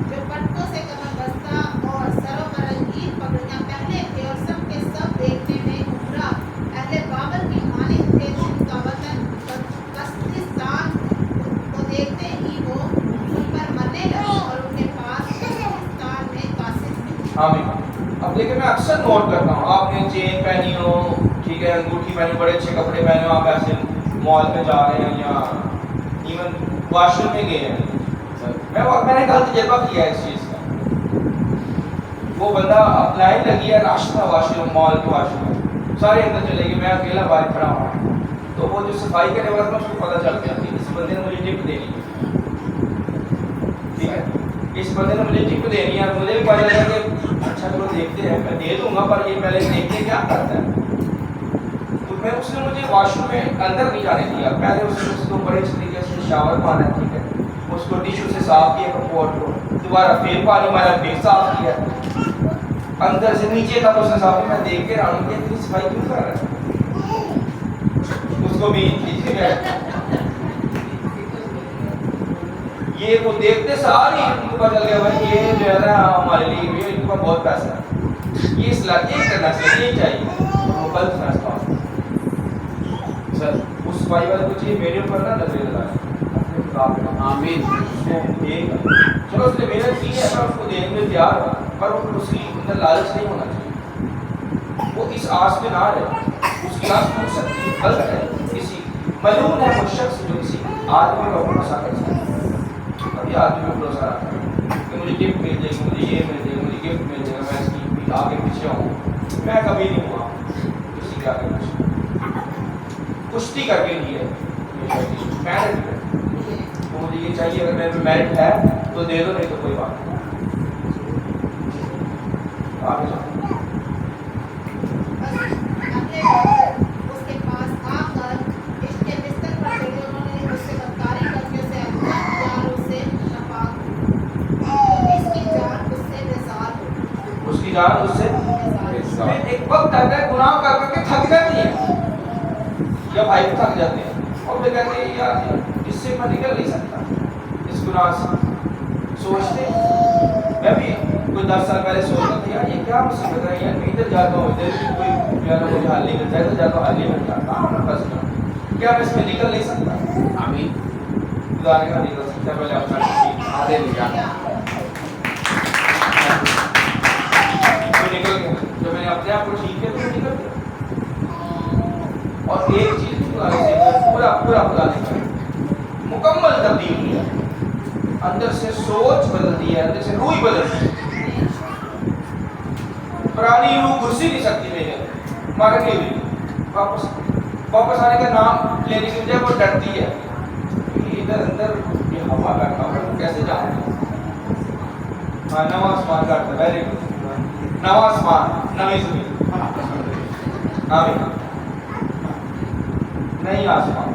جو پٹکوں سے کمر بستہ اور سروں پر رنگین پگڑیاں پہنے تھے اور سب کے سب دیکھنے میں عمرہ اہل بابل کی مانند تھے، جن کا وطن بلوچستان کو دیکھتے ہی وہ ان پر مرنے لگے اور ان کے پاس بلوچستان میں قاصد تھے۔ آمین۔ اب دیکھیں میں اکثر نوٹ کرتا ہوں، آپ نے چین پہنی ہو، ٹھیک ہے، انگوٹھی پہنی، بڑے اچھے کپڑے پہنے ہو، آپ ایسے مال میں جا رہے ہیں یا ایون واش روم میں گئے ہیں، میں نے کل تجربہ کیا ہے اس چیز کا، وہ بندہ لائن لگی ہے، راستہ واش روم، مال کے واش روم، سارے اندر چلے گئے، میں اکیلا باہر کھڑا ہوں، تو وہ جو صفائی کرنے والا تھا اس کو پتہ چل گیا کہ اس بندے نے مجھے ٹپ دینی ہے، ٹھیک ہے، اس بندے نے مجھے ٹپ دینی ہے، مجھے بھی پتہ چلا کہ اچھا چلو دیکھتے ہیں، میں دے دوں گا پر یہ پہلے دیکھتے کیا کرتا ہے۔ تو میں اس نے مجھے واش روم میں اندر نہیں جانے دیا، پہلے اس کو بڑے طریقے سے شاور مارا، ٹھیک ہے، اس کو ٹیشو سے صاف کیا کپبورڈ کو، دوبارہ پھر پانی مارا، پھر صاف کیا، اندر سے نیچے تک اس نے صاف کیا۔ میں دیکھ کے رہا ہوں کہ اتنی صفائی کیوں کر رہا ہے، اس کو بھی کھینچ گیا، یہ وہ دیکھتے ساری ان کو پتہ چل گیا بھائی یہ جو ہے نا ہمارے لیے ان کا بہت پیسہ ہے، یہ اس لائق یہ کرنا چاہیے، یہ چاہیے، وہ غلط فیصلہ ہو سر اس صفائی والے کو چاہیے میرے اوپر نہ نظر لگائے۔ آمین۔ چلو اس نے محنت کی ہے، میں اس کو دینے میں تیار ہوں، پر اس کی اندر لالچ نہیں ہونا چاہیے، وہ اس آس میں نہ رہے، اس کی آس ٹوٹ سکتی ہے، غلط ہے، کسی ملعون ہے وہ شخص جو کسی آدمی کا بھروسہ کر سکتا ہے، ابھی آدمی کا بھروسہ رکھتا ہے کہ مجھے گفٹ مل جائے گی، مجھے یہ مل جائے گا، مجھے گفٹ مل جائے گا، میں اس کی آگے پیچھے ہوں، میں کبھی نہیں ہوا کسی کے آگے پیچھے، کشتی کر کے لیے محنت کر، تو مجھے یہ چاہیے اگر میرے میں میرٹ ہے تو دے دو، نہیں تو کوئی بات نہیں، آگے جاؤ۔ اگلے وقت اس کے پاس آ کر اس کے بستر پر چڑھے، انہوں نے اس سے بدکاری کر کے اسے اپنا پیار اس سے ناپاک ہو، اس کی جان اس سے بیزار ہو، اس کی جان اس سے ایک وقت آتا ہے گناہ کر کے تھک جاتی ہے، یا بھائی تھک جاتے ہیں اور پھر کہتے ہیں یار اس سے میں نکل نہیں سکتا، اس گناہ سے سوچتے ہیں، میں بھی کوئی 10 سال پہلے سوچتا تھا یار یہ کیا مصیبت ہے، یار میں ادھر جاتا ہوں ادھر بھی کوئی یار مجھے حل نہیں ملتا ہے، ادھر جاتا ہوں حل نہیں ملتا، کہاں میں پھنس گیا، کیا میں اس میں نکل نہیں سکتا؟ آمین۔ خدا نے کہا نکل سکتا ہے، پہلے اپنا ہاللویا۔ تو نکل گیا، جب میں نے اپنے آپ کو ٹھیک کیا تو میں نکل گیا، اور ایک چیز خدا نے سیکھا، پورا خدا نے کہا مکمل تبدیل کیا، اندر سے سوچ بدل دی ہے، اندر سے روح بدل دی ہے، پرانی روح گھس ہی نہیں سکتی میرے اندر، مر گئی ہوئی، واپس آنے کا نام لینے کی بجائے وہ ڈرتی ہے کہ ادھر اندر یہ ہوا بیٹھا ہوا ہے کیسے جاؤں گا، ہاں نواں آسمان کا ہے، ویری گڈ، نواں آسمان نئی زمین، آمین، نئی آسمان،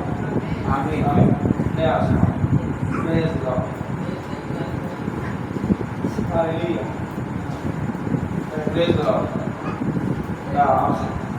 آمین، نیا آسمان، Praise the Lord. Hallelujah. Praise the Lord.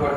Good.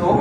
2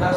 10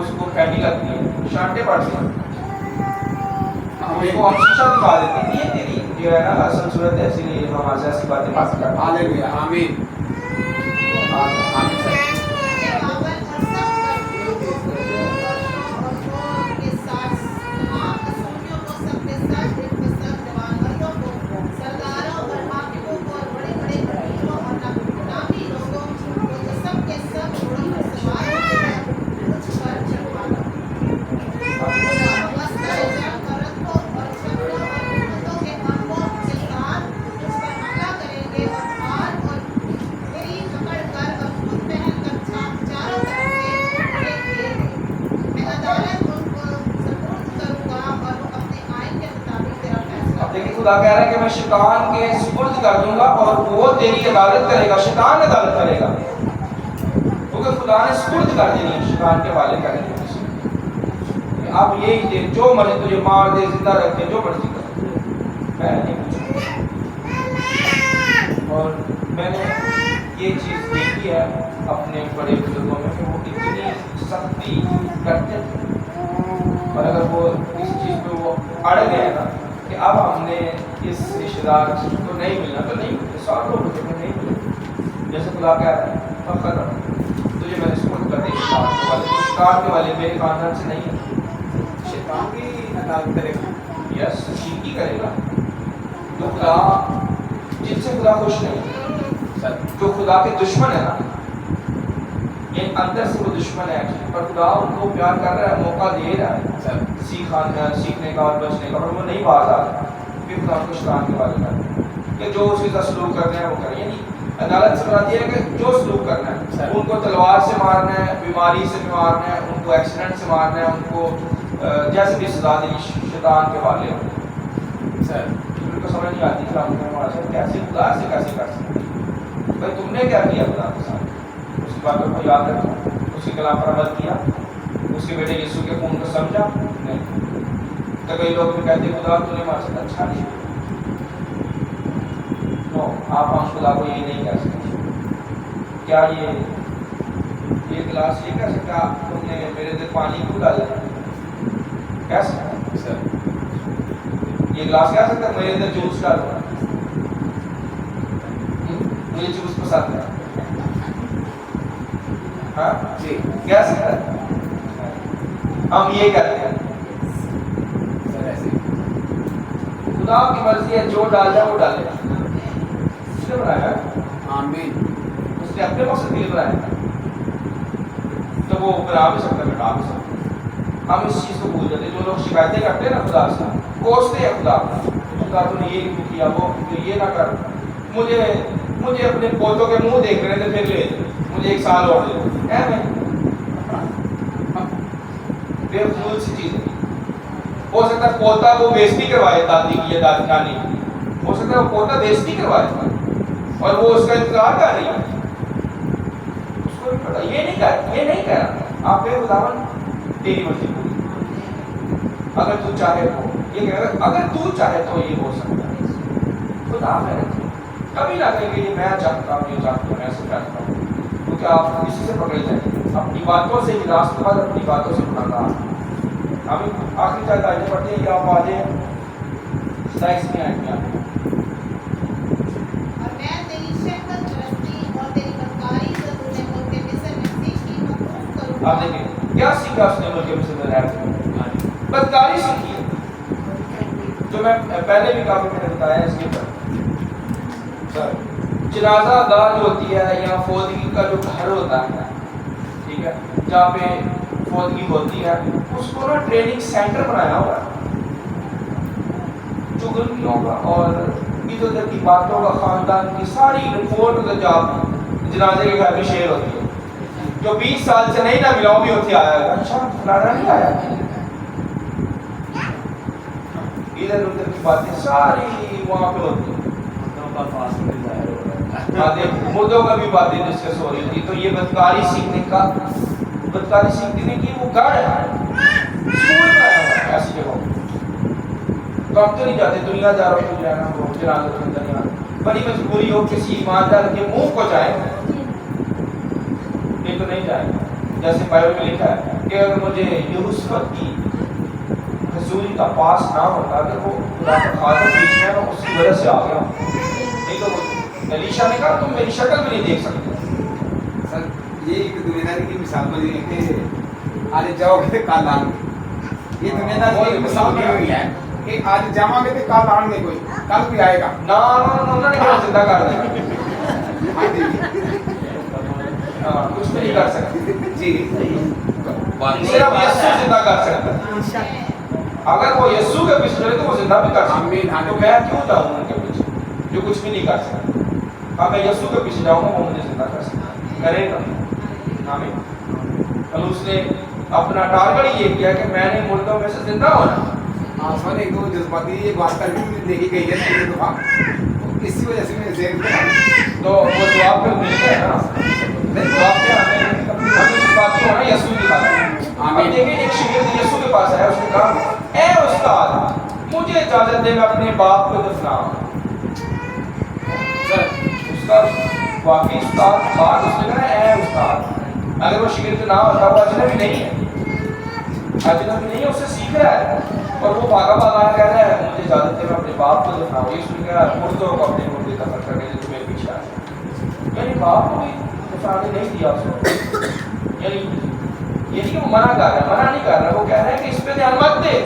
اس کو کینڈی لگتی ہے، شانٹے پڑتے ہیں، اس کو ہم شیشہ دکھا دیتے ہیں، یہ تیری جو ہے نا اصل صورت ہے، اسی لیے ہم آج ایسی باتیں بات کرتے ہیں۔ ہاللویا آمین آمین سر خدا کہہ رہا ہے کہ میں شیطان کے سپرد کر دوں گا اور وہ تیری عدالت کرے گا، شیطان عدالت کرے گا، کیونکہ خدا نے سپرد کر دینی ہے، شیطان کے والے کریں گے۔ اب یہی دے، جو مرضی تجھے مار دے، زندہ رکھے، جو مرضی کر، میں نہیں پوچھوں۔ اور میں نے یہ چیز دیکھی ہے اپنے بڑے بزرگوں میں کہ وہ اتنی سختی کرتے تھے، اور اگر وہ اس چیز پہ وہ اڑ گئے نا کہ اب ہم نے اس رشتہ دار کو نہیں ملنا تو نہیں ملتے، 100 لوگ ہوتے ہیں نہیں ملتے، جیسے خدا کہہ رہا ہے فخر تجھے میں نے سپرد کر دی شیطان کے والے میرے خاندان سے نہیں ہے، شیطان کی عدالت کرے گا، یس چیکی کرے گا، جو خدا جن سے خدا خوش نہیں ہے، جو خدا کے دشمن ہے نا، یہ اندر سے وہ دشمن ہے پر خدا ان کو پیار کر رہا ہے، موقع دے رہا ہے سیکھنے کا اور بچنے کا، اور وہ نہیں باز آ رہا، پھر خدا کو شیطان کے والے کر رہا ہے کہ جو اس کے ساتھ سلوک کرنا ہے وہ کریں، یعنی عدالت سے مراد یہ ہے کہ جو سلوک کرنا ہے، ان کو تلوار سے مارنا ہے، بیماری سے مارنا ہے، ان کو ایکسیڈنٹ سے مارنا ہے، ان کو جیسے بھی سزا دینی، شیطان کے والے ہوں سر، ان کو سمجھ نہیں آتی کہ ہم نے کیسے خدا سے کیسے کر سکتے، بھائی تم نے کیا کیا خدا کے ساتھ، اس کی باتوں کو یاد رکھا، اس کے کلام پر عمل کیا، اس کے بیٹے یسوع کے خون کو سمجھا نہیں، تو کئی لوگ بھی کہتے ہیں خدا تو نے ہمارے ساتھ اچھا نہیں، نو آپ ہم خدا کو یہ نہیں کہہ سکتے، کیا یہ گلاس یہ کہہ سکتا تم نے میرے دل پانی کیوں ڈالا، کہہ سکتا سر، یہ گلاس کہہ سکتا میرے اندر جوس ڈالو، مجھے جوس پسند ہے، ہاں جی کہہ سکتا ہے، ہم یہ کہتے ہیں سر ایسے خدا کی مرضی ہے، جو ڈالنا وہ ڈالے، اس نے بنایا ہے، آمین، اس نے اپنے مقصد کے لیے بنایا ہے، تو وہ بنا بھی سکتا ہے مٹا بھی سکتا ہے، ہم اس چیز کو بھول جاتے ہیں، جو لوگ شکایتیں کرتے ہیں نا خدا سے، کوستے ہیں خدا تو نے یہ کیوں کیا، وہ یہ نہ کر، مجھے اپنے پوتوں کے منہ دیکھ رہے تھے پھر لے مجھے 1 سال اور دے، میں بے فضول سی چیز ہے، ہو سکتا ہے پوتا وہ بےزتی کروائے دادی کی یا دادی نانی کی، ہو سکتا ہے وہ پوتا بےزتی کروائے اور وہ اس کا انتظار کر رہی ہے، اس کو بھی پتا یہ نہیں کہہ رہا آپ بے خداون تیری مرضی پوری، اگر تو چاہے تو یہ کہہ رہا اگر تو چاہے تو یہ ہو سکتا ہے، خدا میں کبھی نہ کہیں کہ یہ میں چاہتا ہوں یہ چاہتا ہوں میں ایسے چاہتا ہوں، کیونکہ آپ کسی سے پکڑ جائیں اپنی باتوں سے راست بعد اپنی باتوں سے بنانا، ہم آخری چاہتے آئے پڑھتے ہیں کہ آپ آ جائیں 27 میں آئیں گے اور میں تیری شہوت پرستی اور تیری بدکاری جو تو نے ملک مصر میں سیکھی مخلوف کروں گا۔ آپ دیکھیں کیا سیکھا اس نے ملک مصر میں رہ کے، بدکاری سیکھی ہے، جو میں پہلے بھی کافی میں نے بتایا اس کے پر جنازہ گاہ جو ہوتی ہے یا فوتگی کا جو گھر ہوتا ہے، ٹھیک ہے، جہاں پہ فوتگی ہوتی ہے اس کو نا ٹریننگ سینٹر بنایا ہوا ہے، چغلیوں کا اور ادھر ادھر کی باتوں کا، خاندان کی ساری رپورٹ ادھر جنازے کے گھر میں شیئر ہوتی ہے، جو 20 سال سے نہیں نہ ملا وہ بھی ہوتی آیا ہے، اچھا فلانا نہیں آیا، ادھر ادھر کی باتیں ساری وہاں پہ ہوتی ہیں، مردوں کا بھی باتیں ڈسکس ہو رہی تھی، تو یہ بدکاری سیکھنے کی وہ گڑھ ہے، اسکول بنایا ہوا ہے ایسی جگہوں تو ہم تو نہیں جاتے، دنیا داروں کو جو ہے نا وہ جنازے کے اندر نہیں آتے، بڑی مجبوری ہو کسی ایماندار کے منہ کو جائے نہیں تو نہیں جائے، جیسے بائبل میں لکھا ہے کہ اگر مجھے یہوسفت کی حضوری کا پاس نہ ہوتا کہ وہ خدا کا خادم بیچ میں اس کی وجہ سے آ گیا، نہیں تو الیشا نے کہا تم میری شکل بھی نہیں دیکھ سکتے۔ سر یہ ایک دنیا داری کی مثال بنی ہے کہ آج جاؤ گے تو کل آؤ گے، یہ دنیا داری کی ایک مثال بنی ہوئی ہے کہ آج جاؤ گے تو کل آؤ گے، کوئی کل بھی آئے گا۔ نہ انہوں نے کہا زندہ کر دیا، ہاں جی کچھ بھی نہیں کر سکتے، جی صرف یسوع زندہ کر سکتا ہے۔ اگر وہ یسوع کے پیچھے چلے تو وہ زندہ بھی کر سکتا ہے، تو میں کیوں جاؤں ان کے پیچھے جو کچھ بھی نہیں کر سکتا؟ ہاں میں یسوع کے پیچھے جاؤں گا، وہ مجھے زندہ کر سکتا ہے، کرے گا۔ آمین۔ پلوس نے اپنا ٹارگٹ یہ کیا کہ میں نے مردوں میں سے زندہ ہونا۔ آسمان ایک دو جذباتی یہ بات کر کے دیکھی گئی ہے تین دفعہ، اسی وجہ سے میں ذہن میں تو وہ جواب پہ مل گیا نا، جواب کیا ہمیں اس بات کی ہونا یسوع کی بات ہے۔ اب دیکھیں ایک شاگرد یسوع کے پاس آیا، اس نے کہا اے استاد مجھے اجازت دے میں اپنے باپ کو دفناؤں۔ اس کا واقعی استاد بات اس نے کہا اے استاد، اگر وہ شاگرد نہ ہوتا وہ اجنبی نہیں ہے، اجنبی نہیں ہے، اس سے سیکھ رہا ہے، اور وہ بھاگا بھاگا کہہ رہا ہے مجھے اجازت دے میں اپنے باپ کو دفناؤں۔ یہ سن کر مردوں کو اپنے مردے دفن کرنے کے تمہیں پیچھے آیا، یعنی باپ کو بھی دفنانے نہیں دیا اس کو، یعنی یہ نہیں کہ وہ منع کر رہا ہے، منع نہیں کر رہا، وہ کہہ رہا ہے کہ اس پہ دھیان مت دے،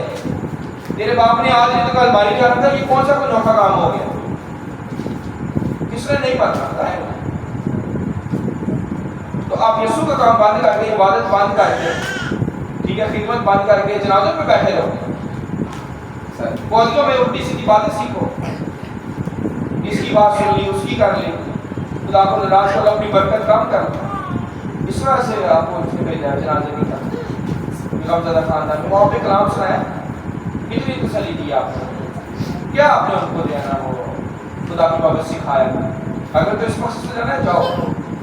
تیرے باپ نے آج نہیں تو کل ماری جانا تھا، یہ کون سا کوئی نوکا کام ہو گیا؟ کس نے نہیں پتا ہے؟ تو آپ یسوع کا کام بند کر کے، عبادت بند کر کے، ٹھیک ہے، خدمت بند کر کے جنازوں پہ بیٹھے رہو، فوجیوں میں الٹی سیدھی باتیں سیکھو، اس کی بات سن لی، اس کی کر لی، خدا کو ناراض کر اپنی برکت کم کر لی، اس طرح سے آپ کو اس میں بھیجا ہے جنازے نہیں کرتے۔ کم زیادہ خاندان میں وہاں پہ کلام سنایا، کتنی تسلی دی آپ نے، کیا آپ نے ان کو دینا وہ خدا کی بابت سکھایا؟ اگر تو اس مقصد سے جانا ہے جاؤ،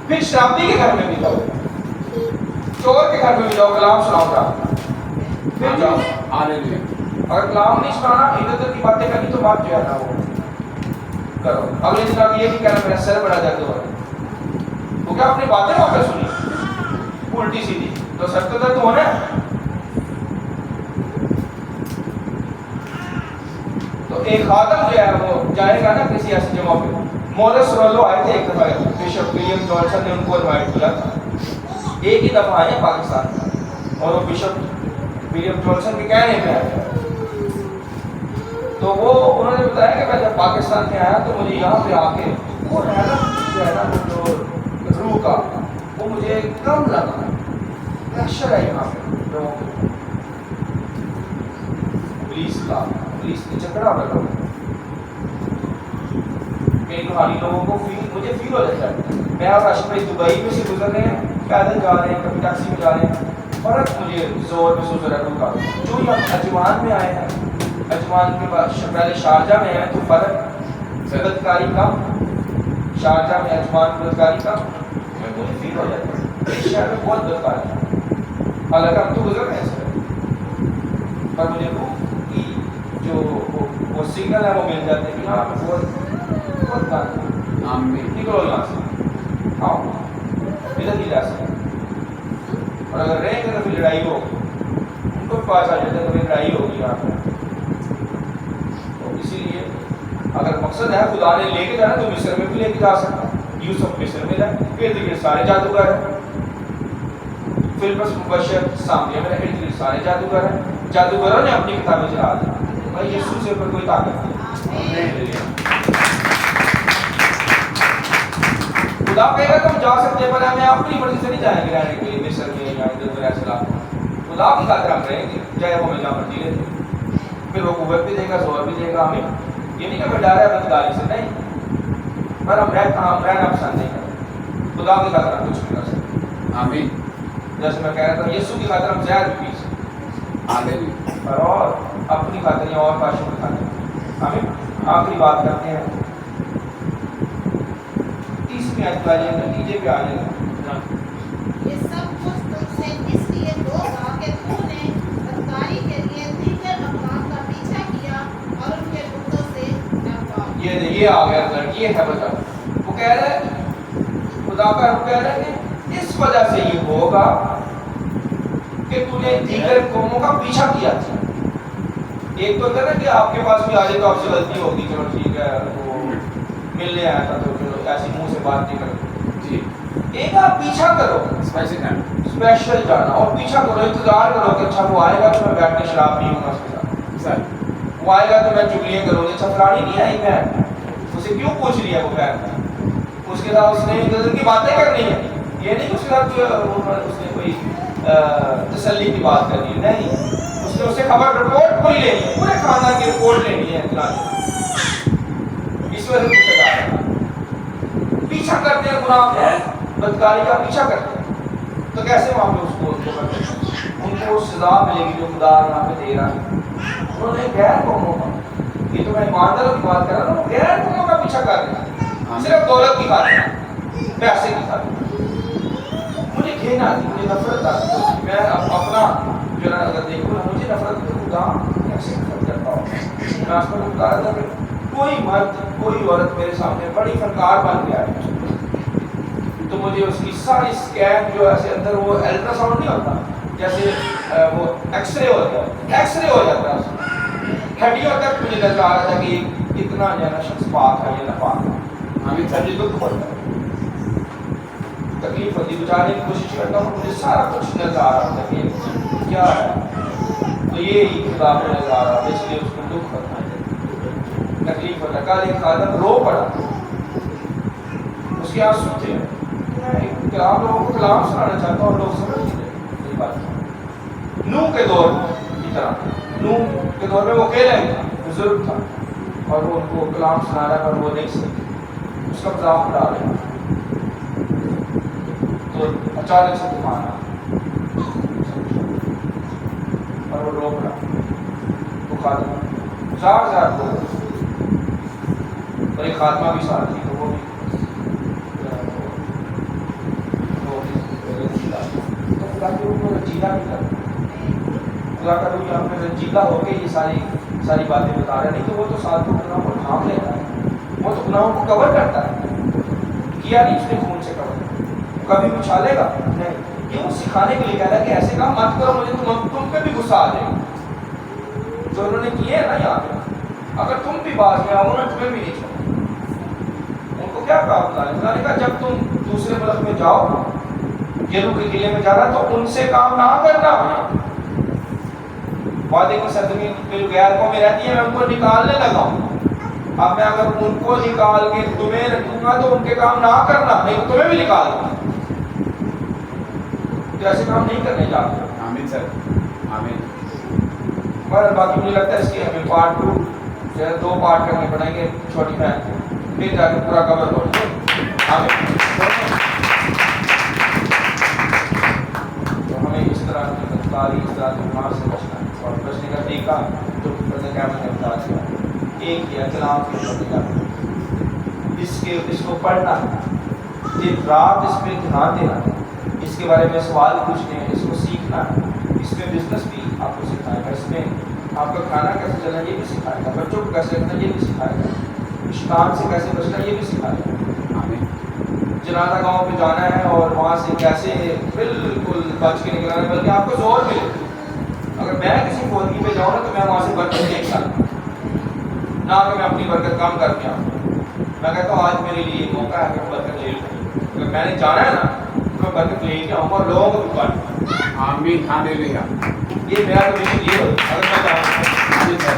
پھر شرابی کے گھر میں بھی جاؤ، چور کے گھر میں بھی جاؤ، کلام سناؤ گا، پھر جاؤ۔ ہاللیلویا۔ اگر کلام نہیں سنانا، ادھر ادھر کی باتیں کرنی تو بات جو ہے نا وہ کرو۔ اگلے دن آپ یہ نہیں کہنا میرا سر بڑا درد ہو رہا ہے، تو کیا اپنی باتیں وہاں پہ سنی الٹی سیدھی، تو سر تو درد ہونا ہے۔ تو ایک خادم جو ہے وہ جائے گا نا کسی ایسی جگہ پہ، مورس رولو آئے تھے ایک دفعہ، بشپ ولیم جانسن نے ان کو انوائٹ کیا تھا، ایک ہی دفعہ آئے پاکستان میں، اور وہ بشپ ولیم جانسن کے کہنے پہ آئے، تو وہ انہوں نے بتایا کہ میں جب پاکستان میں آیا تو مجھے یہاں پہ آ کے وہ رہنا جو ہے نا جو روح کا وہ مجھے کم لگا، پریشر ہے یہاں پہ لوگوں کو، پولیس کا، پولیس نے چکرا بنا، میری روحانی لوگوں کو مجھے فیل ہو جاتا ہے، میں اور اشرف بھائی دبئی میں سے گزر رہے ہیں، پیدل جا رہے ہیں، کبھی ٹیکسی میں جا رہے ہیں، فرق مجھے زور محسوس ہو رہا ہے روح کا۔ جو ہم اجمان میں آئے ہیں، اجمان کے بعد پہلے شارجہ میں آئے تو فرق بدکاری کم، شارجہ میں اجمان بدکاری کم، مجھے فیل ہو جاتا ہے اس شہر میں بہت بدکاری ہے، حالانکہ ہم تو گزر رہے ہیں سر، پر مجھے روح کی جو وہ سگنل ہے وہ مل جاتے ہیں کہ ہاں بہت بات آمین۔ نکلو یہاں سے، آؤ ادھر نہیں جا سکتے، اور اگر رہیں گے تو پھر لڑائی ہوگی، ان کو پاس آ جاتا ہے تو پھر لڑائی ہوگی یہاں پہ۔ تو اسی لیے اگر مقصد ہے خدا نے لے کے جانا تو مصر میں بھی لے کے جا سکتا، یوسف مصر میں جائے، ارد گرد سارے جادوگر ہیں، فلپس مبشر سامنے میں ارد گرد سارے جادوگر ہیں، جادوگروں نے اپنی کتابیں چلا دی، بھائی یسوع سے اوپر کوئی طاقت نہیں۔ خدا کہے گا تم جا سکتے ہیں، پر ہمیں اپنی مرضی سے نہیں جائیں گے رہنے کے لیے مصر میں یا ادھر ادھر ایسے علاقوں میں، خدا کی خاطر ہم رہیں گے، چاہے وہ ہمیں جہاں مرضی لے دے، پھر وہ قوت بھی دے گا، زور بھی دے گا ہمیں، یہ نہیں کہ ہمیں ڈر ہے بدکاری سے، نہیں، پر ہم رہنا پسند نہیں کرتے، خدا کی خاطر ہم کچھ بھی کر سکتے۔ آمین۔ جیسے میں کہہ رہا تھا یسوع کی خاطر ہم زہر بھی پی سکتے، ہاللیلویا۔ پر اور اپنی خاطر یا اور بادشاہ کی خاطر۔ ہمیں آخری بات کرتے ہیں، 30ویں آیت پہ آ جائے گا، نیچے پہ آ جائے گا۔ یہ سب کچھ تم سے اس لیے ہوگا کہ تم نے بدکاری کے لیے دیگر اقوام کا پیچھا کیا اور ان کے بتوں سے نہ پاؤ۔ یہ آ گیا لڑکی ہے بتا، وہ کہہ رہا ہے خدا کا رب کہہ رہا ہے کہ اس وجہ سے یہ ہوگا کہ تو نے دیگر قوموں کا پیچھا کیا تھا. ایک تو ہوتا ہے نا کہ آپ کے پاس بھی آ جائے تو آپ سے غلطی ہوگی, چلو ٹھیک ہے وہ ملنے آیا تھا تو چلو ایسی منہ سے بات نہیں کرو جی. ایک آپ پیچھا کرو, اسپیشل جانا اور پیچھا کرو, انتظار کرو کہ اچھا وہ آئے گا تو میں بیٹھ کے شراب پیوں گا اس کے ساتھ سر. وہ آئے گا تو میں چگلیاں کروں گی. اچھا فلانی نہیں آئی بہن, اسے کیوں پوچھ رہی ہے وہ بہن, اس کے ساتھ اس نے دل کی باتیں کرنی ہے, یہ نہیں کہ اس کے ساتھ اس نے کوئی تسلی کی بات کرنی ہے, نہیں, اس نے اسے خبر رپورٹ پوری لینی ہے, پورے خاندان کی رپورٹ لینی ہے. اس وجہ سے پوچھا جا رہا ہے. پیچھا کرتے ہیں گناہ کا, بدکاری کا پیچھا کرتے ہیں, تو کیسے وہاں پہ اس کو کرتے ہیں؟ ان کو سزا ملے گی جو خدا یہاں پہ دے رہا ہے. انہوں نے غیر قوموں کا, یہ تو میں ایمانداروں کی بات کر رہا ہوں, غیر قوموں کا پیچھا کر رہے ہیں صرف دولت کی خاطر, پیسے کی خاطر. مجھے گھن آتی, مجھے نفرت آتی, میں اپنا جو ہے اگر دیکھوں نا مجھے نفرت خدا کیسے نفرت کرتا ہوں. میں اس کو بتا رہا تھا کہ کوئی مرد کوئی عورت میرے سامنے بڑی فنکار بن گیا ہے تو مجھے اس کی ساری اسکین جو ایسے اندر وہ الٹرا ساؤنڈ نہیں ہوتا, جیسے وہ ایکس رے ہوتا ہے, ایکس رے ہو جاتا ہے, ہڈیوں تک مجھے نظر آ رہا تھا کہ اتنا جو ہے نا شخص پاک ہے یا ناپاک ہے. ہمیں سبھی دکھ ہوتا ہے, تکلیف ہوتی, بچانے کی کوشش کرتا ہوں, مجھے سارا کچھ نظر آ رہا تھا کہ کیا ہے, تو یہ خدا کو نظر آ رہا تھا, اس لیے اس کو دکھ ہوتا ہے, تکلیف ہوتا ہے. کل ایک خادم رو پڑا, اس کے آنسو تھے. میں آپ لوگوں کو کلام سنانا چاہتا ہوں, لوگ سمجھ نہیں رہے یہ بات. نوح کے دور کی طرح, نوح کے دور میں وہ اکیلے بزرگ تھا اور وہ ان کو کلام سنا رہا ہے اور وہ نہیں سکتے, اس کا مذاق اڑا رہے ہیں. تو اچانک سے طوفان آیا اور وہ رو پڑا. وہ خاتمہ 4,000 لوگ اور ایک خاتمہ بھی ساتھ تھی, تو وہ بھی خدا کے اوپر رنجیدہ نہیں کرتا. خدا کا روح یہاں پہ رنجیدہ ہو کے یہ ساری باتیں بتا رہا ہے. نہیں تو وہ تو ساتھ کو گناہوں کو ڈھانپ لیتا ہے, وہ تو گناہوں کو کور کرتا ہے. کیا نہیں اس نے خون سے کور, کبھی اچھالے گا نہیں. یہ وہ سکھانے کے لیے کہہ رہا ہے کہ ایسے کام مت کرو, مجھے تم پہ بھی غصہ آ جائے گا. جو انہوں نے کیے ہے نا یہاں پہ, اگر تم بھی باز میں آؤ, میں تمہیں بھی نہیں چھوڑوں. ان کو کیا کہا خدا نے کہا جب تم دوسرے ملک میں جاؤ, یرو کے قلعے میں جانا, تو ان سے کام نہ کرنا. وعدے کی سرزمین میں جو غیر قومیں رہتی ہیں میں ان کو نکالنے لگا ہوں. اب میں اگر ان کو نکال کے تمہیں رکھوں گا تو ان کے کام نہ کرنا, نہیں تو تمہیں بھی نکال دوں گا. تو ایسے کام نہیں کرنے چاہتے. آمین سر, آمین. مگر باقی مجھے لگتا ہے اس کی ہمیں پارٹ 2 جو ہے 2 پارٹ کرنے پڑیں گے چھوٹی بہن کو, پھر جا کے پورا کور ہو جائے. آمین. تو ہمیں اس طرح کی بدکاری, اس طرح کے بیمار سے بچنا ہے, اور بچنے کا طریقہ جو پردہ کیمرہ نے بتا دیا. ایک ہی ہے کلام کے پردہ, اس کو پڑھنا ہے, دن رات اس پہ دھیان دینا ہے, اس کے بارے میں سوال پوچھنے ہیں, اس کو سیکھنا ہے. اس میں بزنس بھی آپ کو سکھائے گا, اس میں آپ کا کھانا کیسے چلنا یہ بھی سکھائے گا, بچوں کو کیسے رکھنا یہ بھی سکھائے گا, شیطان سے کیسے بچنا یہ بھی سکھائے گا. آمین. جنازہ گاؤں پہ جانا ہے اور وہاں سے کیسے بالکل بچ کے نکلنا ہے, بلکہ آپ کو زور ملے. اگر میں کسی فوجی پہ جاؤں نا تو میں وہاں سے برکت لے کے آؤں, نہ کہ میں اپنی برکت کم کر کے آؤں. میں کہتا ہوں آج میرے لیے موقع ہے کہ میں برکت لے لوں. اگر میں نے جانا ہے نا تو میں برکت لے کے آؤں گا اور لوگوں کو بھی بانٹوں. آمین. ہاللیلویا. یہ میرا تو مشن یہ ہوتا ہے. اگر میں چاہوں آمین سر.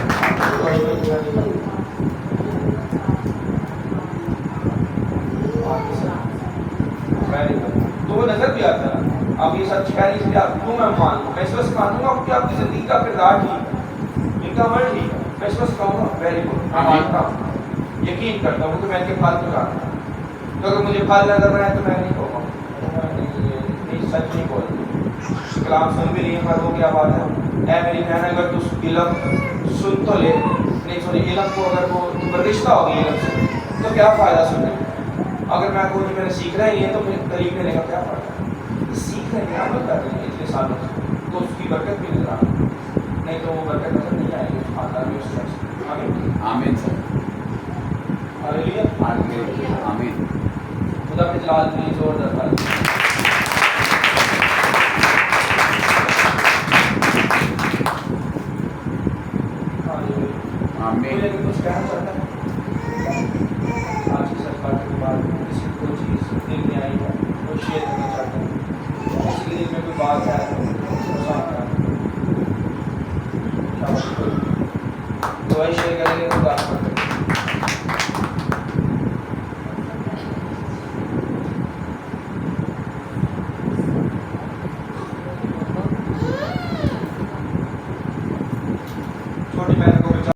تو وہ نظر بھی آتا ہے. آپ یہ سب کہہ نہیں سکتے, آپ کیوں میں مانوں, میں اس وقت مانوں گا کہ آپ کی زندگی کا کردار ٹھیک ہے, ان کا عمل ٹھیک ہے. میں اس وقت کہوں گا ویری گڈ, میں مانتا ہوں, یقین کرتا ہوں کہ میں ان کے پھل تو جانتا ہوں. تو اگر مجھے پھل نظر رہے ہیں تو میں نہیں کہوں گا نہیں, سچ نہیں بول. کلام سن بھی نہیں پر وہ کیا بات ہے. اے میری بہن, اگر تو علم سن تو لے, نہیں سوری علم کو اگر وہ رشتہ ہوگی علم سے تو کیا فائدہ سننے. اگر میں کوئی میں نے سیکھنا ہی ہے تو پھر تعلیم لینے کا کیا فائدہ. سیکھنے میں عمل کر رہے ہیں اتنے سالوں سے, تو اس کی برکت بھی نظر آ رہی, نہیں تو وہ برکت نظر نہیں آئے گی خاندان میں اس طرح. آمین. آمین سر. ہاللیلویا. آمین. خدا کے جلال کے لیے زوردار آمین۔ کوئی اگر کچھ کہنا چاہتا ہے آج کی سرکار کے بعد کسی کو کوئی چیز دل میں آئی ہے وہ شیئر کرنا چاہتا ہے، کسی کے دل میں کوئی بات ہے تو شیئر کریں گے، خدا